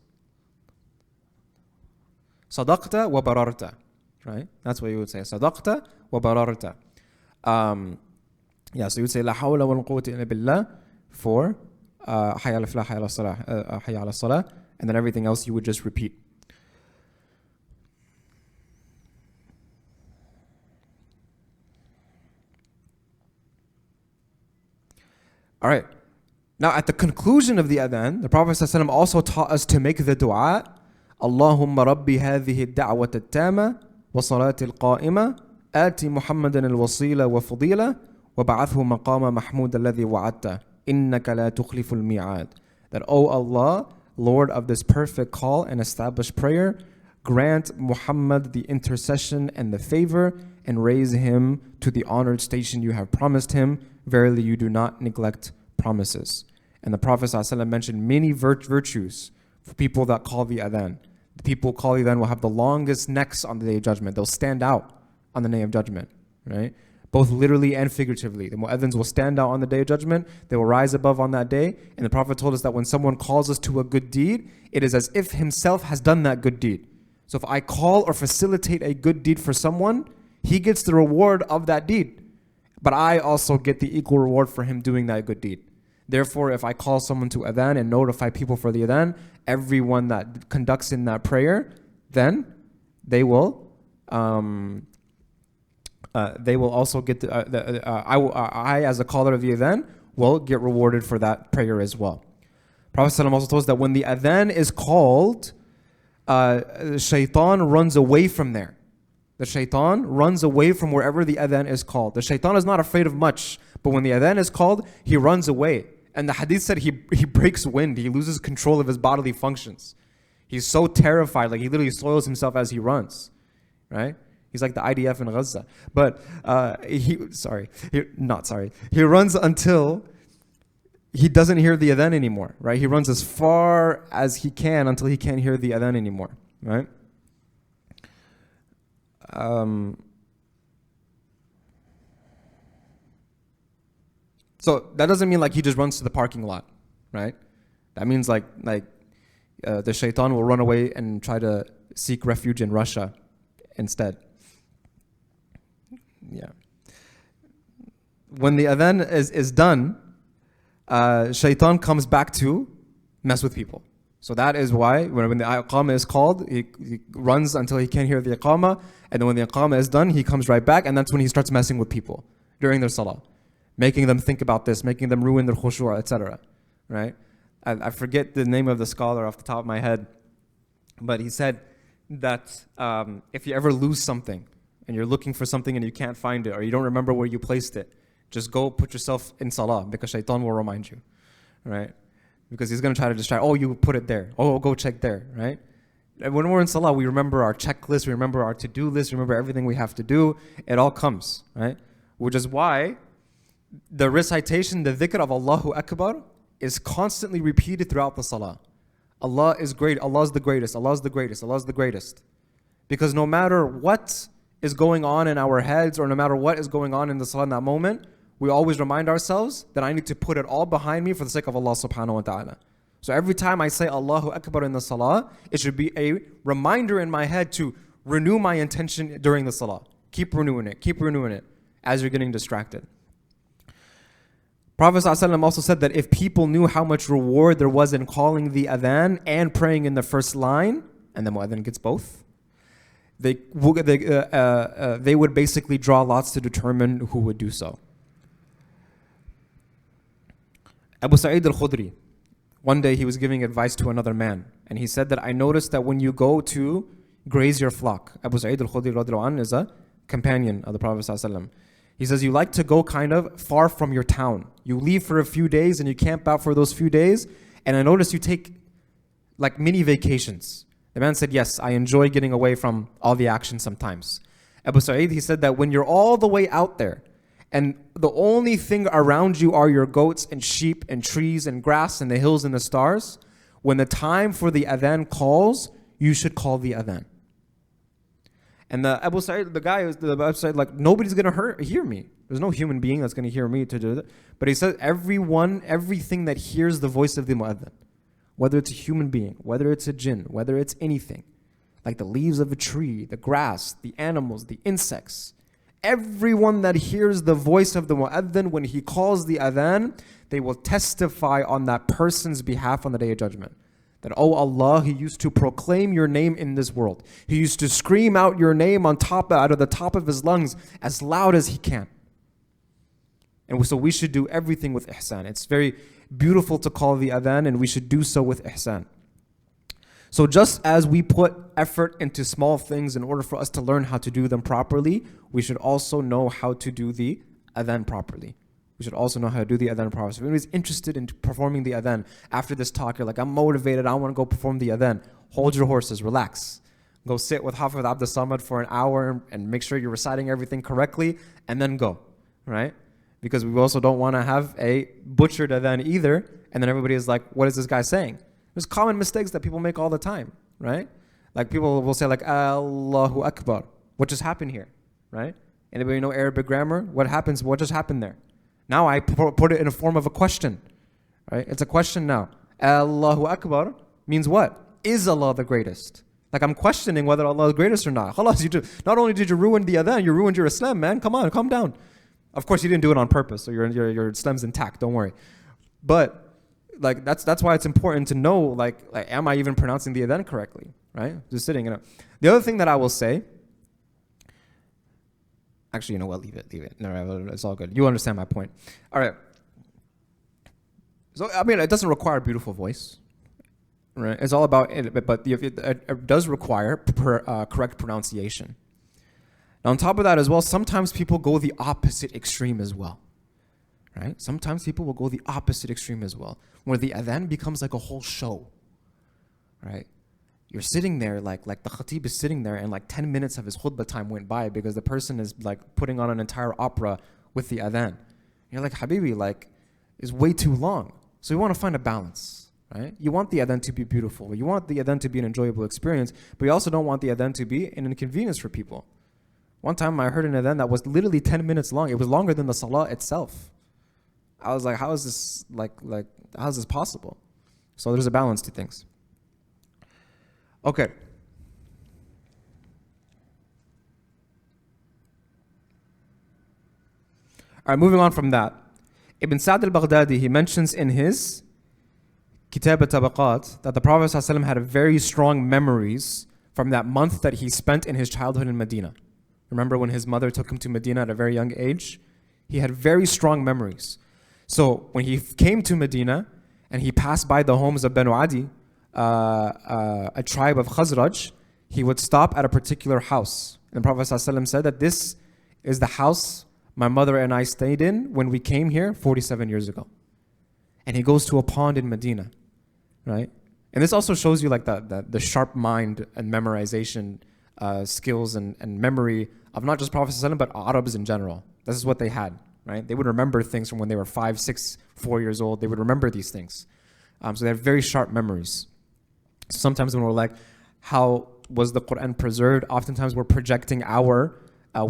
Sadaqta wa bararta. Right? That's what you would say. Sadaqta wa bararta. So you would say La hawla wa la quwwata illa billah for Hayya ala falah, Hayya ala salah, Hayya ala salah, and then everything else you would just repeat. All right. Now, at the conclusion of the adhan, the Prophet ﷺ also taught us to make the dua, Allahumma rabbi hadhihi ad-da'wata at-tama wa salati al-qa'ima ati Muhammadan al-wasila wa fadila wa ba'athu maqama mahmud alladhi wa'adta innaka la tukhlifu al-mi'ad. That, O Allah, Lord of this perfect call and established prayer, grant Muhammad the intercession and the favor and raise him to the honored station you have promised him. Verily, you do not neglect promises. And the Prophet ﷺ mentioned many virtues for people that call the adhan. The people call the adhan will have the longest necks on the day of judgment. They'll stand out on the day of judgment, right? Both literally and figuratively. The mu'adhins will stand out on the day of judgment. They will rise above on that day. And the Prophet told us that when someone calls us to a good deed, it is as if himself has done that good deed. So if I call or facilitate a good deed for someone, he gets the reward of that deed. But I also get the equal reward for him doing that good deed. Therefore, if I call someone to adhan and notify people for the adhan, everyone that conducts in that prayer, then they will also get I as a caller of the adhan will get rewarded for that prayer as well. Prophet ﷺ also told us that when the adhan is called, shaitan runs away from there. The shaitan runs away from wherever the adhan is called. The shaitan is not afraid of much, but when the adhan is called, he runs away. And the hadith said he breaks wind. He loses control of his bodily functions. He's so terrified, like he literally soils himself as he runs, right? He's like the IDF in Gaza. But he runs until he doesn't hear the adhan anymore, right? He runs as far as he can until he can't hear the adhan anymore, right? So that doesn't mean like he just runs to the parking lot, right? That means like the shaitan will run away and try to seek refuge in Russia instead. Yeah. When the adhan is done, shaitan comes back to mess with people. So that is why when the iqamah is called, he runs until he can't hear the iqamah, and then when the iqamah is done, he comes right back, and that's when he starts messing with people during their salah, making them think about this, making them ruin their khushu', etc. Right? I forget the name of the scholar off the top of my head, but he said that if you ever lose something and you're looking for something and you can't find it or you don't remember where you placed it, just go put yourself in salah because shaitan will remind you, right? because he's going to try to distract. Oh, you put it there. Oh, go check there, right? And when we're in salah, we remember our checklist, we remember our to-do list, we remember everything we have to do. It all comes, right? Which is why the recitation, the dhikr of Allahu Akbar is constantly repeated throughout the salah. Allah is great, Allah is the greatest, Allah is the greatest, Allah is the greatest. Because no matter what is going on in our heads or no matter what is going on in the salah in that moment, we always remind ourselves that I need to put it all behind me for the sake of Allah subhanahu wa ta'ala. So every time I say Allahu Akbar in the salah, it should be a reminder in my head to renew my intention during the salah. Keep renewing it as you're getting distracted. Prophet ﷺ also said that if people knew how much reward there was in calling the adhan and praying in the first line, and the muadhin gets both, they would basically draw lots to determine who would do so. Abu Sa'id al-Khudri, one day he was giving advice to another man, and he said that I noticed that when you go to graze your flock, Abu Sa'id al-Khudri radiallahu anhu is a companion of the Prophet ﷺ. He says you like to go kind of far from your town. You leave for a few days and you camp out for those few days, and I noticed you take like mini vacations. The man said, yes, I enjoy getting away from all the action sometimes. Abu Sa'id, he said that when you're all the way out there, and the only thing around you are your goats and sheep and trees and grass and the hills and the stars, when the time for the adhan calls, you should call the adhan. And the Abu Sa'id, the guy, the Abu Sa'id, like, nobody's going to hear me. There's no human being that's going to hear me to do that. But he said, everything that hears the voice of the mu'adhan, whether it's a human being, whether it's a jinn, whether it's anything, like the leaves of a tree, the grass, the animals, the insects, everyone that hears the voice of the mu'adhin when he calls the adhan, they will testify on that person's behalf on the Day of Judgment. That, oh Allah, he used to proclaim your name in this world. He used to scream out your name out of the top of his lungs as loud as he can. And so we should do everything with ihsan. It's very beautiful to call the adhan, and we should do so with ihsan. So just as we put effort into small things in order for us to learn how to do them properly, we should also know how to do the adhan properly. We should also know how to do the adhan properly. So if anybody's interested in performing the adhan, after this talk, you're like, I'm motivated, I want to go perform the adhan. Hold your horses, relax. Go sit with Hafiz Abdus Samad for an hour and make sure you're reciting everything correctly, and then go, right? Because we also don't want to have a butchered adhan either, and then everybody is like, what is this guy saying? There's common mistakes that people make all the time, right? Like people will say like, Allahu Akbar. What just happened here, right? Anybody know Arabic grammar? What just happened there? Now I put it in a form of a question, right? It's a question now. Allahu Akbar means what? Is Allah the greatest? Like I'm questioning whether Allah is the greatest or not. Khalas, not only did you ruin the adhan, you ruined your Islam, man. Come on, calm down. Of course, you didn't do it on purpose, so your Islam's intact. Don't worry. But like that's why it's important to know like am I even pronouncing the adhan correctly, right? Just sitting. The other thing that I will say. Actually, you know what? Leave it. No, it's all good. You understand my point. All right. So I mean, it doesn't require a beautiful voice, right? It's all about it, but it does require correct pronunciation. Now, on top of that as well, sometimes people go the opposite extreme as well, right? Sometimes people will go the opposite extreme as well, where the adhan becomes like a whole show, right? You're sitting there like the khatib is sitting there and like 10 minutes of his khutbah time went by because the person is like putting on an entire opera with the adhan. You're like, Habibi, like, it's way too long. So you want to find a balance, right? You want the adhan to be beautiful. You want the adhan to be an enjoyable experience, but you also don't want the adhan to be an inconvenience for people. One time I heard an adhan that was literally 10 minutes long. It was longer than the salah itself. I was like, how is this how is this possible? So there's a balance to things. Okay. All right, moving on from that. Ibn Sa'd al-Baghdadi, he mentions in his Kitab al-Tabaqat that the Prophet ﷺ had very strong memories from that month that he spent in his childhood in Medina. Remember when his mother took him to Medina at a very young age? He had very strong memories. So when he came to Medina and he passed by the homes of Banu Adi, a tribe of Khazraj, he would stop at a particular house. And the Prophet ﷺ said that this is the house my mother and I stayed in when we came here 47 years ago. And he goes to a pond in Medina. right? And this also shows you like the sharp mind and memorization skills and memory of not just Prophet ﷺ, but Arabs in general. This is what they had, right? They would remember things from when they were 5, 6, 4 years old. They would remember these things. So they have very sharp memories. So sometimes when we're like, how was the Quran preserved? Oftentimes we're projecting our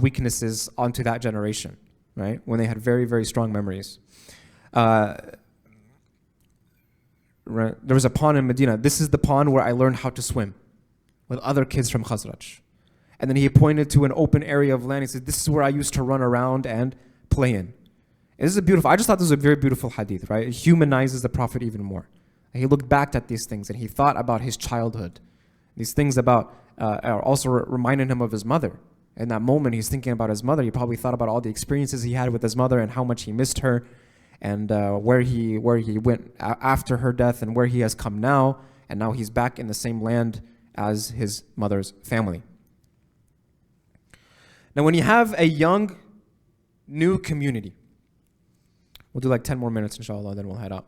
weaknesses onto that generation, right? When they had very, very strong memories. Right. There was a pond in Medina. This is the pond where I learned how to swim with other kids from Khazraj. And then he pointed to an open area of land. He said, this is where I used to run around and play in. And this is a beautiful, I just thought this was a very beautiful hadith, right? It humanizes the Prophet even more. And he looked back at these things and he thought about his childhood. These things about, also reminded him of his mother. In that moment, he's thinking about his mother. He probably thought about all the experiences he had with his mother and how much he missed her. And where he went after her death and where he has come now. And now he's back in the same land as his mother's family. Now when you have a young, new community, we'll do like 10 more minutes inshallah, then we'll head out.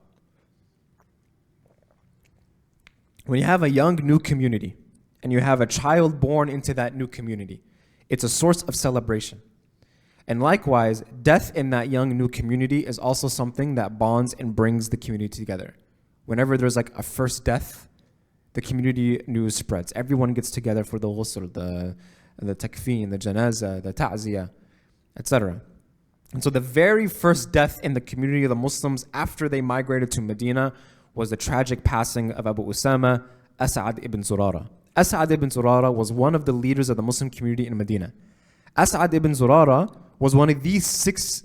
When you have a young, new community, and you have a child born into that new community, it's a source of celebration. And likewise, death in that young new community is also something that bonds and brings the community together. Whenever there's like a first death, the community news spreads. Everyone gets together for the ghusl, the takfeen, the janazah, the ta'ziyah, etc. And so the very first death in the community of the Muslims after they migrated to Medina was the tragic passing of Abu Usama, As'ad ibn Zurara. As'ad ibn Zurara was one of the leaders of the Muslim community in Medina. As'ad ibn Zurara was one of these six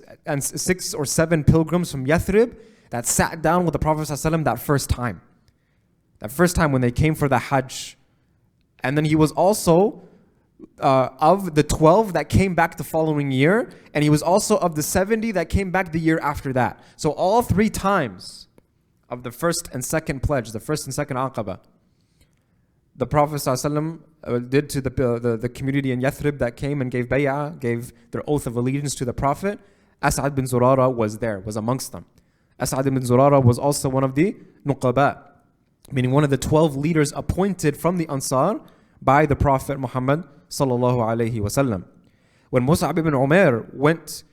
or seven pilgrims from Yathrib that sat down with the Prophet ﷺ that first time. That first time when they came for the Hajj. And then he was also of the 12 that came back the following year. And he was also of the 70 that came back the year after that. So all 3 times of the first and second pledge, the first and second Aqaba, the Prophet ﷺ did to the community in Yathrib that came and gave bay'ah, gave their oath of allegiance to the Prophet. As'ad bin Zurara was there, was amongst them. As'ad bin Zurara was also one of the Nuqaba, meaning one of the 12 leaders appointed from the Ansar by the Prophet Muhammed sallallahu alaihi wasallam. When Mus'ab ibn Umair went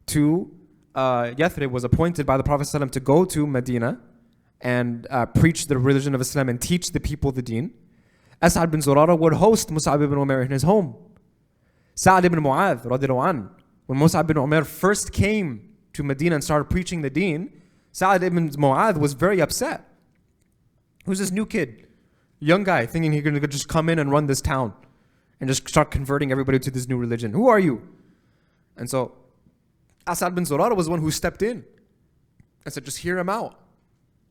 to Yathrib, was appointed by the Prophet ﷺ to go to Medina and preach the religion of Islam and teach the people the deen, As'ad bin Zurara would host Mus'ab ibn Umair in his home. Sa'ad ibn Mu'adh radiallahu anh, when Mus'ab ibn Umair first came to Medina and started preaching the deen, Sa'ad ibn Mu'adh was very upset. Who's this new kid? Young guy thinking he's going to just come in and run this town and just start converting everybody to this new religion. Who are you? And so As'ad bin Zurara was the one who stepped in and said, just hear him out.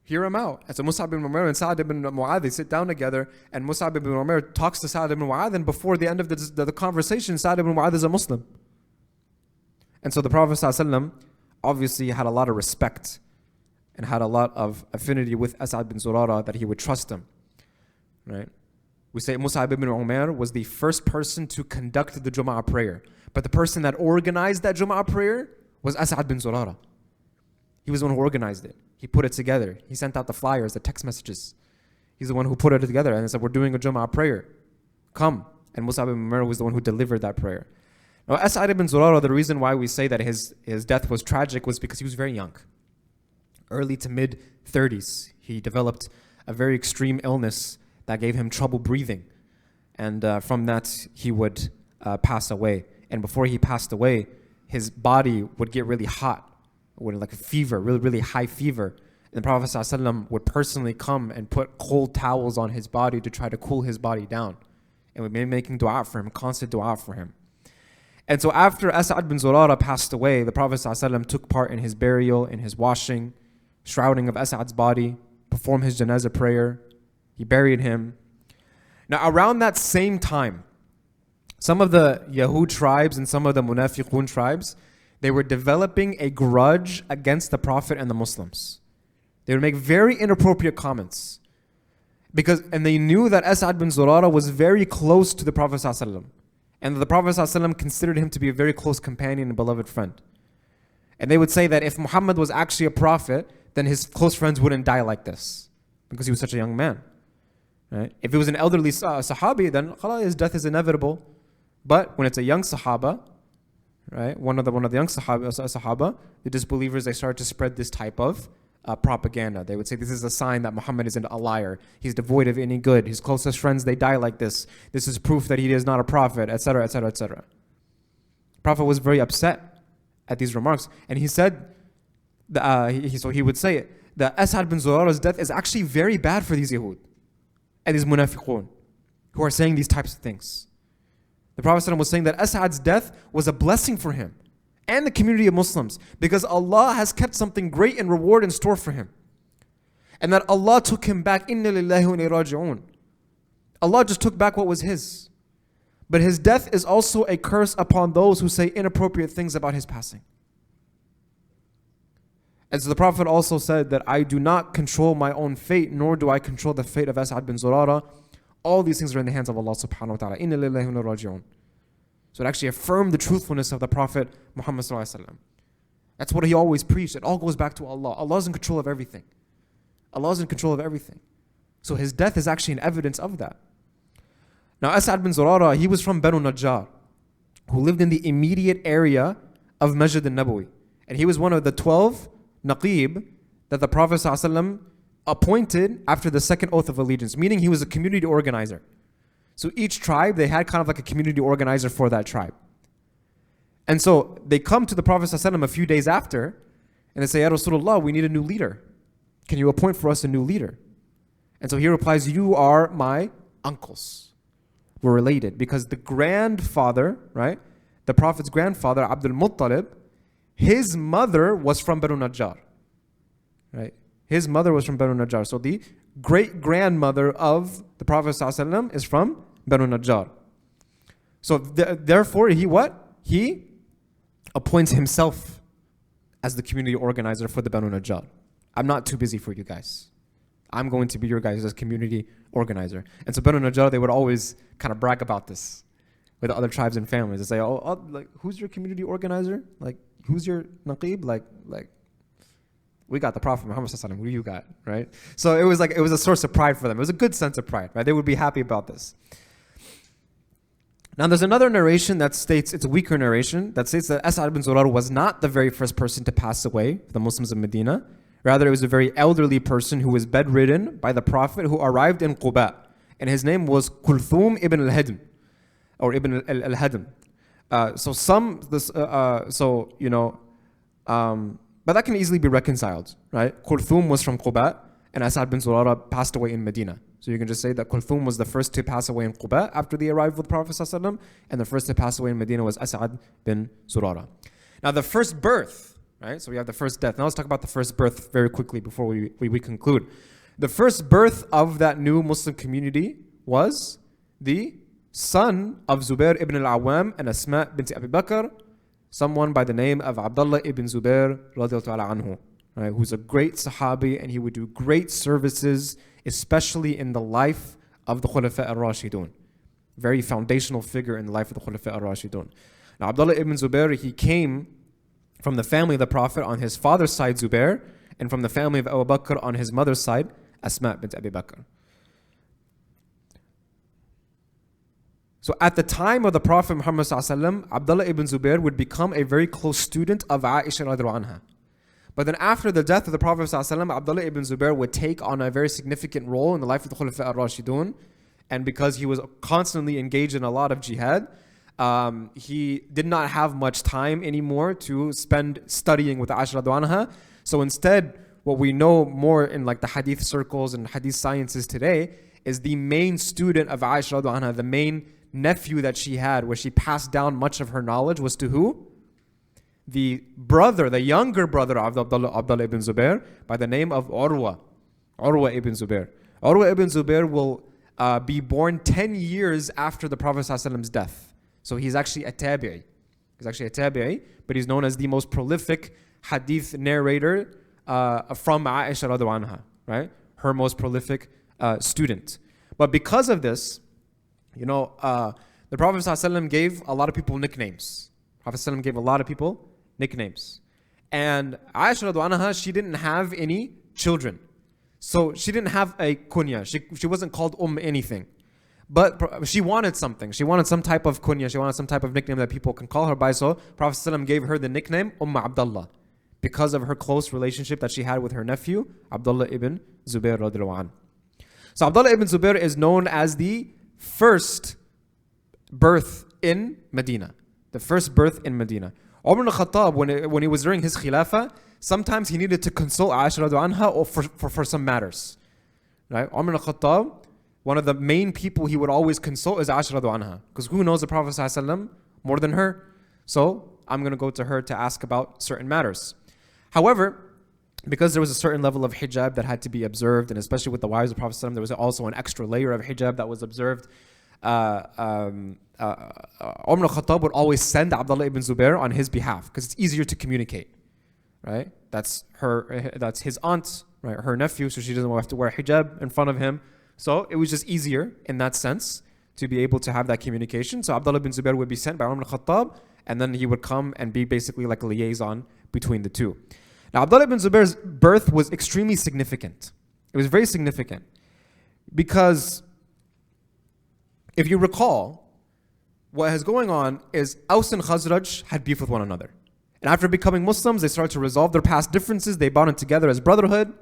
Hear him out. And so Mus'ab ibn Umair and Sa'ad ibn Mu'adh, they sit down together and Mus'ab ibn Umair talks to Sa'ad ibn Mu'adh, and before the end of the conversation, Sa'ad ibn Mu'adh is a Muslim. And so the Prophet ﷺ obviously had a lot of respect and had a lot of affinity with As'ad bin Zurara, that he would trust him. Right? We say Mus'ab ibn Umair was the first person to conduct the Jum'ah prayer. But the person that organized that Jum'ah prayer was As'ad bin Zurara. He was the one who organized it. He put it together. He sent out the flyers, the text messages. He's the one who put it together and said, we're doing a Jum'ah prayer. Come. And Mus'ab ibn Umair was the one who delivered that prayer. Now, As'ad ibn Zurara, the reason why we say that his death was tragic was because he was very young. Early to mid 30s. He developed a very extreme illness that gave him trouble breathing. And from that, he would pass away. And before he passed away, his body would get really hot, with like a fever, really, really high fever. And the Prophet ﷺ would personally come and put cold towels on his body to try to cool his body down. And would be making dua for him, constant dua for him. And so after As'ad bin Zurara passed away, the Prophet ﷺ took part in his burial, in his washing, shrouding of As'ad's body, performed his janazah prayer. He buried him. Now around that same time, some of the Yahud tribes and some of the Munafiqun tribes, they were developing a grudge against the Prophet and the Muslims. They would make very inappropriate comments. And they knew that As'ad bin Zurara was very close to the Prophet ﷺ. And the Prophet ﷺ considered him to be a very close companion and beloved friend. And they would say that if Muhammad was actually a prophet, then his close friends wouldn't die like this. because he was such a young man. Right? If it was an elderly Sahabi, then his death is inevitable. But when it's a young Sahaba, right, one of the young Sahaba, the disbelievers, they started to spread this type of propaganda. They would say this is a sign that Muhammad is a liar. He's devoid of any good. His closest friends, they die like this. This is proof that he is not a prophet, etc., etc., etc. Prophet was very upset at these remarks, and he said, so he would say that As'ad bin Zurara's death is actually very bad for these Yahud and these munafiqun who are saying these types of things. The Prophet ﷺ was saying that As'ad's death was a blessing for him and the community of Muslims, because Allah has kept something great and reward in store for him, and that Allah took him back. Inna lillahi wa inna ilayhi raji'un. Allah just took back what was his. But his death is also a curse upon those who say inappropriate things about his passing. And so the Prophet also said that I do not control my own fate, nor do I control the fate of As'ad bin Zurara. All these things are in the hands of Allah subhanahu wa ta'ala. Inna lillahi wa inna ilayhi raji'un. So it actually affirmed the truthfulness of the Prophet Muhammad sallallahu alaihi wasallam. That's what he always preached. It all goes back to Allah. Allah is in control of everything. Allah is in control of everything. So his death is actually an evidence of that. Now As'ad bin Zurara, he was from Banu Najjar, who lived in the immediate area of Masjid al-Nabawi. And he was one of the 12 Naqib that the Prophet sallallahu alaihi wasallam appointed after the second oath of allegiance, meaning he was a community organizer. So each tribe, they had kind of like a community organizer for that tribe. And so they come to the Prophet ﷺ a few days after, and they say, Ya Rasulullah, we need a new leader. Can you appoint for us a new leader? And so he replies, you are my uncles. We're related, because the grandfather, right, the Prophet's grandfather, Abdul Muttalib, his mother was from Banu Najjar, right? His mother was from Banu Najjar. So the great-grandmother of the Prophet ﷺ is from Banu Najjar. So therefore, he appoints himself as the community organizer for the Banu Najjar. I'm not too busy for you guys. I'm going to be your guys' community organizer. And so Banu Najjar, they would always kind of brag about this with the other tribes and families. They say, like, who's your community organizer? Like, who's your naqib? Like, we got the Prophet Muhammad sallallahu alaihi wasallam. Who do you got, right? So it was a source of pride for them. It was a good sense of pride, right? They would be happy about this. Now there's another narration that states, it's a weaker narration, that states that As'ad bin Zurara was not the very first person to pass away for the Muslims of Medina. Rather, it was a very elderly person who was bedridden by the Prophet, who arrived in Quba. And his name was Kulthum ibn al-Hadm, or ibn al-Hadm. But that can easily be reconciled, right? Kulthum was from Quba, and As'ad bin Zurara passed away in Medina. So you can just say that Kulthum was the first to pass away in Quba after the arrival of the Prophet ﷺ, and the first to pass away in Medina was As'ad bin Zurara. Now the first birth, right? So we have the first death. Now let's talk about the first birth very quickly before we conclude. The first birth of that new Muslim community was the son of Zubair ibn al-Awwam and Asma bint Abi Bakr, someone by the name of Abdullah ibn Zubair radiyallahu ta'ala anhu, right, who's a great Sahabi, and he would do great services, especially in the life of the Khulafa al-Rashidun. Very foundational figure in the life of the Khulafa al-Rashidun. Now Abdullah ibn Zubair, he came from the family of the Prophet on his father's side, Zubair, and from the family of Abu Bakr on his mother's side, Asma bint Abi Bakr. So at the time of the Prophet Muhammad ﷺ, Abdullah ibn Zubair would become a very close student of Aisha radiallahu anha. But then after the death of the Prophet ﷺ, Abdullah ibn Zubair would take on a very significant role in the life of the Khulafa al-Rashidun. And because he was constantly engaged in a lot of jihad, he did not have much time anymore to spend studying with Aisha radiallahu anha. So instead, what we know more in like the hadith circles and hadith sciences today is the main student of Aisha radiallahu anha, the main nephew that she had, where she passed down much of her knowledge, was to who? The brother, the younger brother of Abdullah ibn Zubair, by the name of Urwa ibn Zubair. Urwa ibn Zubair will be born 10 years after the Prophet ﷺ's death. So he's actually a tabi'i. But he's known as the most prolific hadith narrator from Aisha radiallahu anha, right? Her most prolific student. But because of this, the Prophet ﷺ gave a lot of people nicknames. Prophet ﷺ gave a lot of people nicknames. And Aisha radiallahu anha, she didn't have any children. So she didn't have a kunya. She wasn't called anything. But she wanted something. She wanted some type of kunya. She wanted some type of nickname that people can call her by. So Prophet ﷺ gave her the nickname Abdullah because of her close relationship that she had with her nephew, Abdullah ibn Zubair radiallahu anh. So Abdullah ibn Zubair is known as the first birth in Medina. The first birth in Medina. Umar ibn Khattab, when he was during his khilafah, sometimes he needed to consult Aisha radiallahu anha for some matters. Right? Umar ibn Khattab, one of the main people he would always consult is Aisha radiallahu anha. Because who knows the Prophet ﷺ more than her? So I'm going to go to her to ask about certain matters. However, because there was a certain level of hijab that had to be observed, and especially with the wives of the Prophet ﷺ, there was also an extra layer of hijab that was observed. Umar al-Khattab would always send Abdullah ibn Zubair on his behalf because it's easier to communicate, right? That's his aunt, right? Her nephew, so she doesn't have to wear hijab in front of him. So it was just easier in that sense to be able to have that communication. So Abdullah ibn Zubair would be sent by Umar al-Khattab, and then he would come and be basically like a liaison between the two. Now, Abdullah ibn Zubair's birth was extremely significant. It was very significant because if you recall, what is going on is Aus and Khazraj had beef with one another. And after becoming Muslims, they started to resolve their past differences. They bonded together as brotherhood.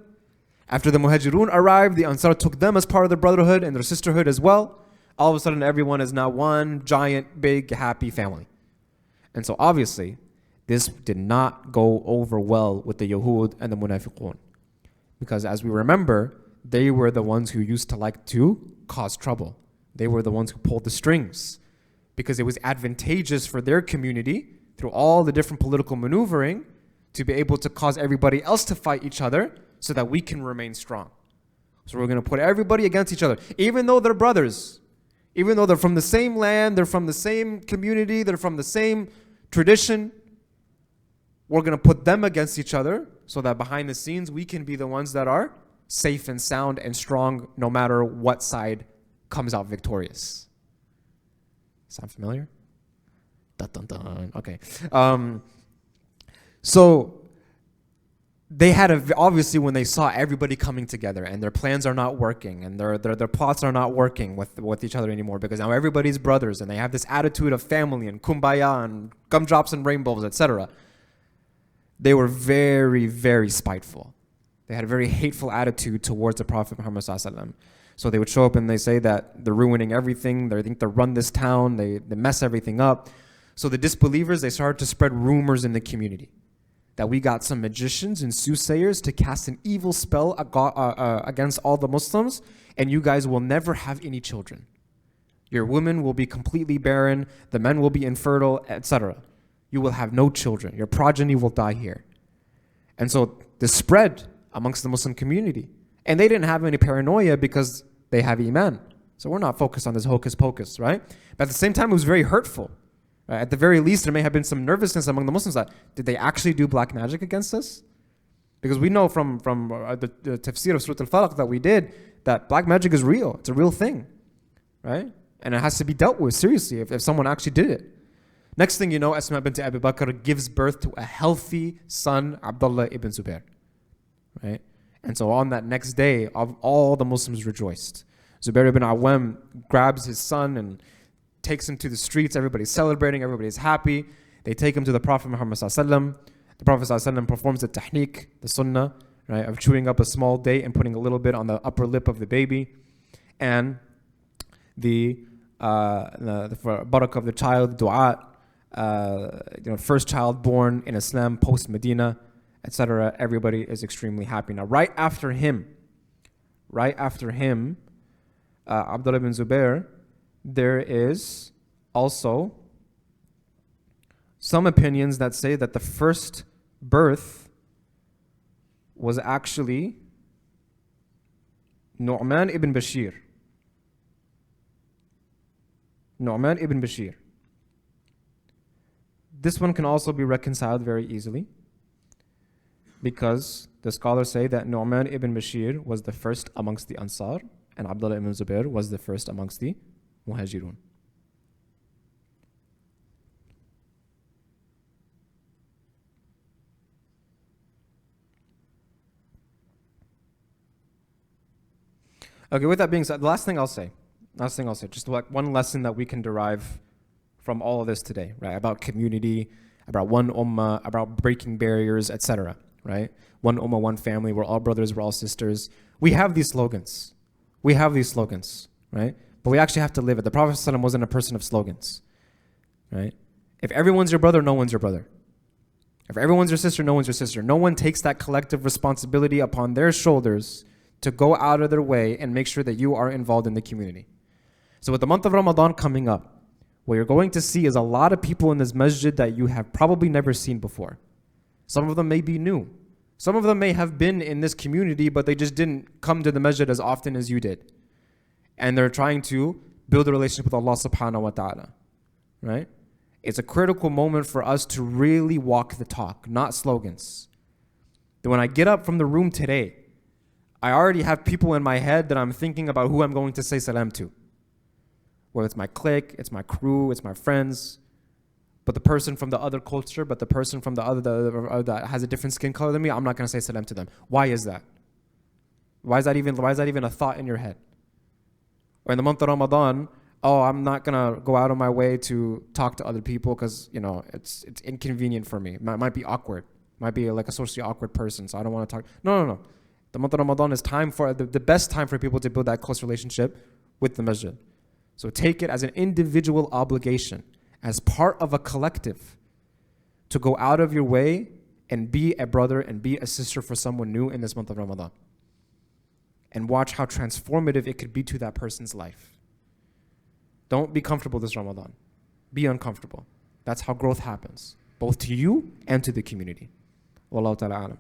After the Muhajirun arrived, the Ansar took them as part of their brotherhood and their sisterhood as well. All of a sudden, everyone is now one giant, big, happy family. And so obviously, this did not go over well with the Yahud and the Munafiqun. Because as we remember, they were the ones who used to like to cause trouble. They were the ones who pulled the strings. Because it was advantageous for their community, through all the different political maneuvering, to be able to cause everybody else to fight each other so that we can remain strong. So we're going to put everybody against each other. Even though they're brothers, even though they're from the same land, they're from the same community, they're from the same tradition, we're going to put them against each other so that behind the scenes we can be the ones that are safe and sound and strong no matter what side comes out victorious. Sound familiar? Dun, dun, dun. Okay. So they had obviously when they saw everybody coming together and their plans are not working and their plots are not working with each other anymore because now everybody's brothers and they have this attitude of family and kumbaya and gumdrops and rainbows, etc. They were very, very spiteful. They had a very hateful attitude towards the Prophet Muhammad ﷺ. So they would show up and they say that they're ruining everything. They think they run this town. They mess everything up. So the disbelievers, they started to spread rumors in the community that we got some magicians and soothsayers to cast an evil spell against all the Muslims, and you guys will never have any children. Your women will be completely barren. The men will be infertile, etc. You will have no children. Your progeny will die here. And so this spread amongst the Muslim community. And they didn't have any paranoia because they have Iman. So we're not focused on this hocus pocus, right? But at the same time, it was very hurtful. Right? At the very least, there may have been some nervousness among the Muslims that, did they actually do black magic against us? Because we know from the tafsir of Surah Al-Falaq that we did, that black magic is real. It's a real thing, right? And it has to be dealt with seriously if someone actually did it. Next thing you know, Asma bint Abi Bakr gives birth to a healthy son, Abdullah ibn Zubair, right? And so on that next day, all the Muslims rejoiced. Zubair ibn Awam grabs his son and takes him to the streets. Everybody's celebrating. Everybody's happy. They take him to the Prophet Muhammad ﷺ. The Prophet ﷺ performs the tahniq, the sunnah, right, of chewing up a small date and putting a little bit on the upper lip of the baby. And the barakah of the child, dua, first child born in Islam post-Medina, etc. Everybody is extremely happy. Now, right after him, Abdullah ibn Zubair, there is also some opinions that say that the first birth was actually Nu'man ibn Bashir. Nu'man ibn Bashir. This one can also be reconciled very easily because the scholars say that Nu'man ibn Bashir was the first amongst the Ansar and Abdullah ibn Zubair was the first amongst the Muhajirun. Okay, with that being said, the last thing I'll say, just like one lesson that we can derive from all of this today, right? About community, about one ummah, about breaking barriers, etc., right? One ummah, one family, we're all brothers, we're all sisters. We have these slogans. Right? But we actually have to live it. The Prophet ﷺ wasn't a person of slogans, right? If everyone's your brother, no one's your brother. If everyone's your sister, no one's your sister. No one takes that collective responsibility upon their shoulders to go out of their way and make sure that you are involved in the community. So with the month of Ramadan coming up, what you're going to see is a lot of people in this masjid that you have probably never seen before. Some of them may be new. Some of them may have been in this community, but they just didn't come to the masjid as often as you did. And they're trying to build a relationship with Allah subhanahu wa ta'ala, right? It's a critical moment for us to really walk the talk, not slogans. That when I get up from the room today, I already have people in my head that I'm thinking about who I'm going to say salam to. Whether it's my clique, it's my crew, it's my friends, but the person from the other culture, but the person from the other that has a different skin color than me, I'm not going to say salam to them. Why is that? Why is that even a thought in your head? Or in the month of Ramadan, oh, I'm not going to go out of my way to talk to other people because, it's inconvenient for me. It might be awkward. Might be like a socially awkward person, so I don't want to talk. No. The month of Ramadan is time for the best time for people to build that close relationship with the masjid. So take it as an individual obligation, as part of a collective, to go out of your way and be a brother and be a sister for someone new in this month of Ramadan. And watch how transformative it could be to that person's life. Don't be comfortable this Ramadan. Be uncomfortable. That's how growth happens, both to you and to the community. Wallahu ta'ala alam.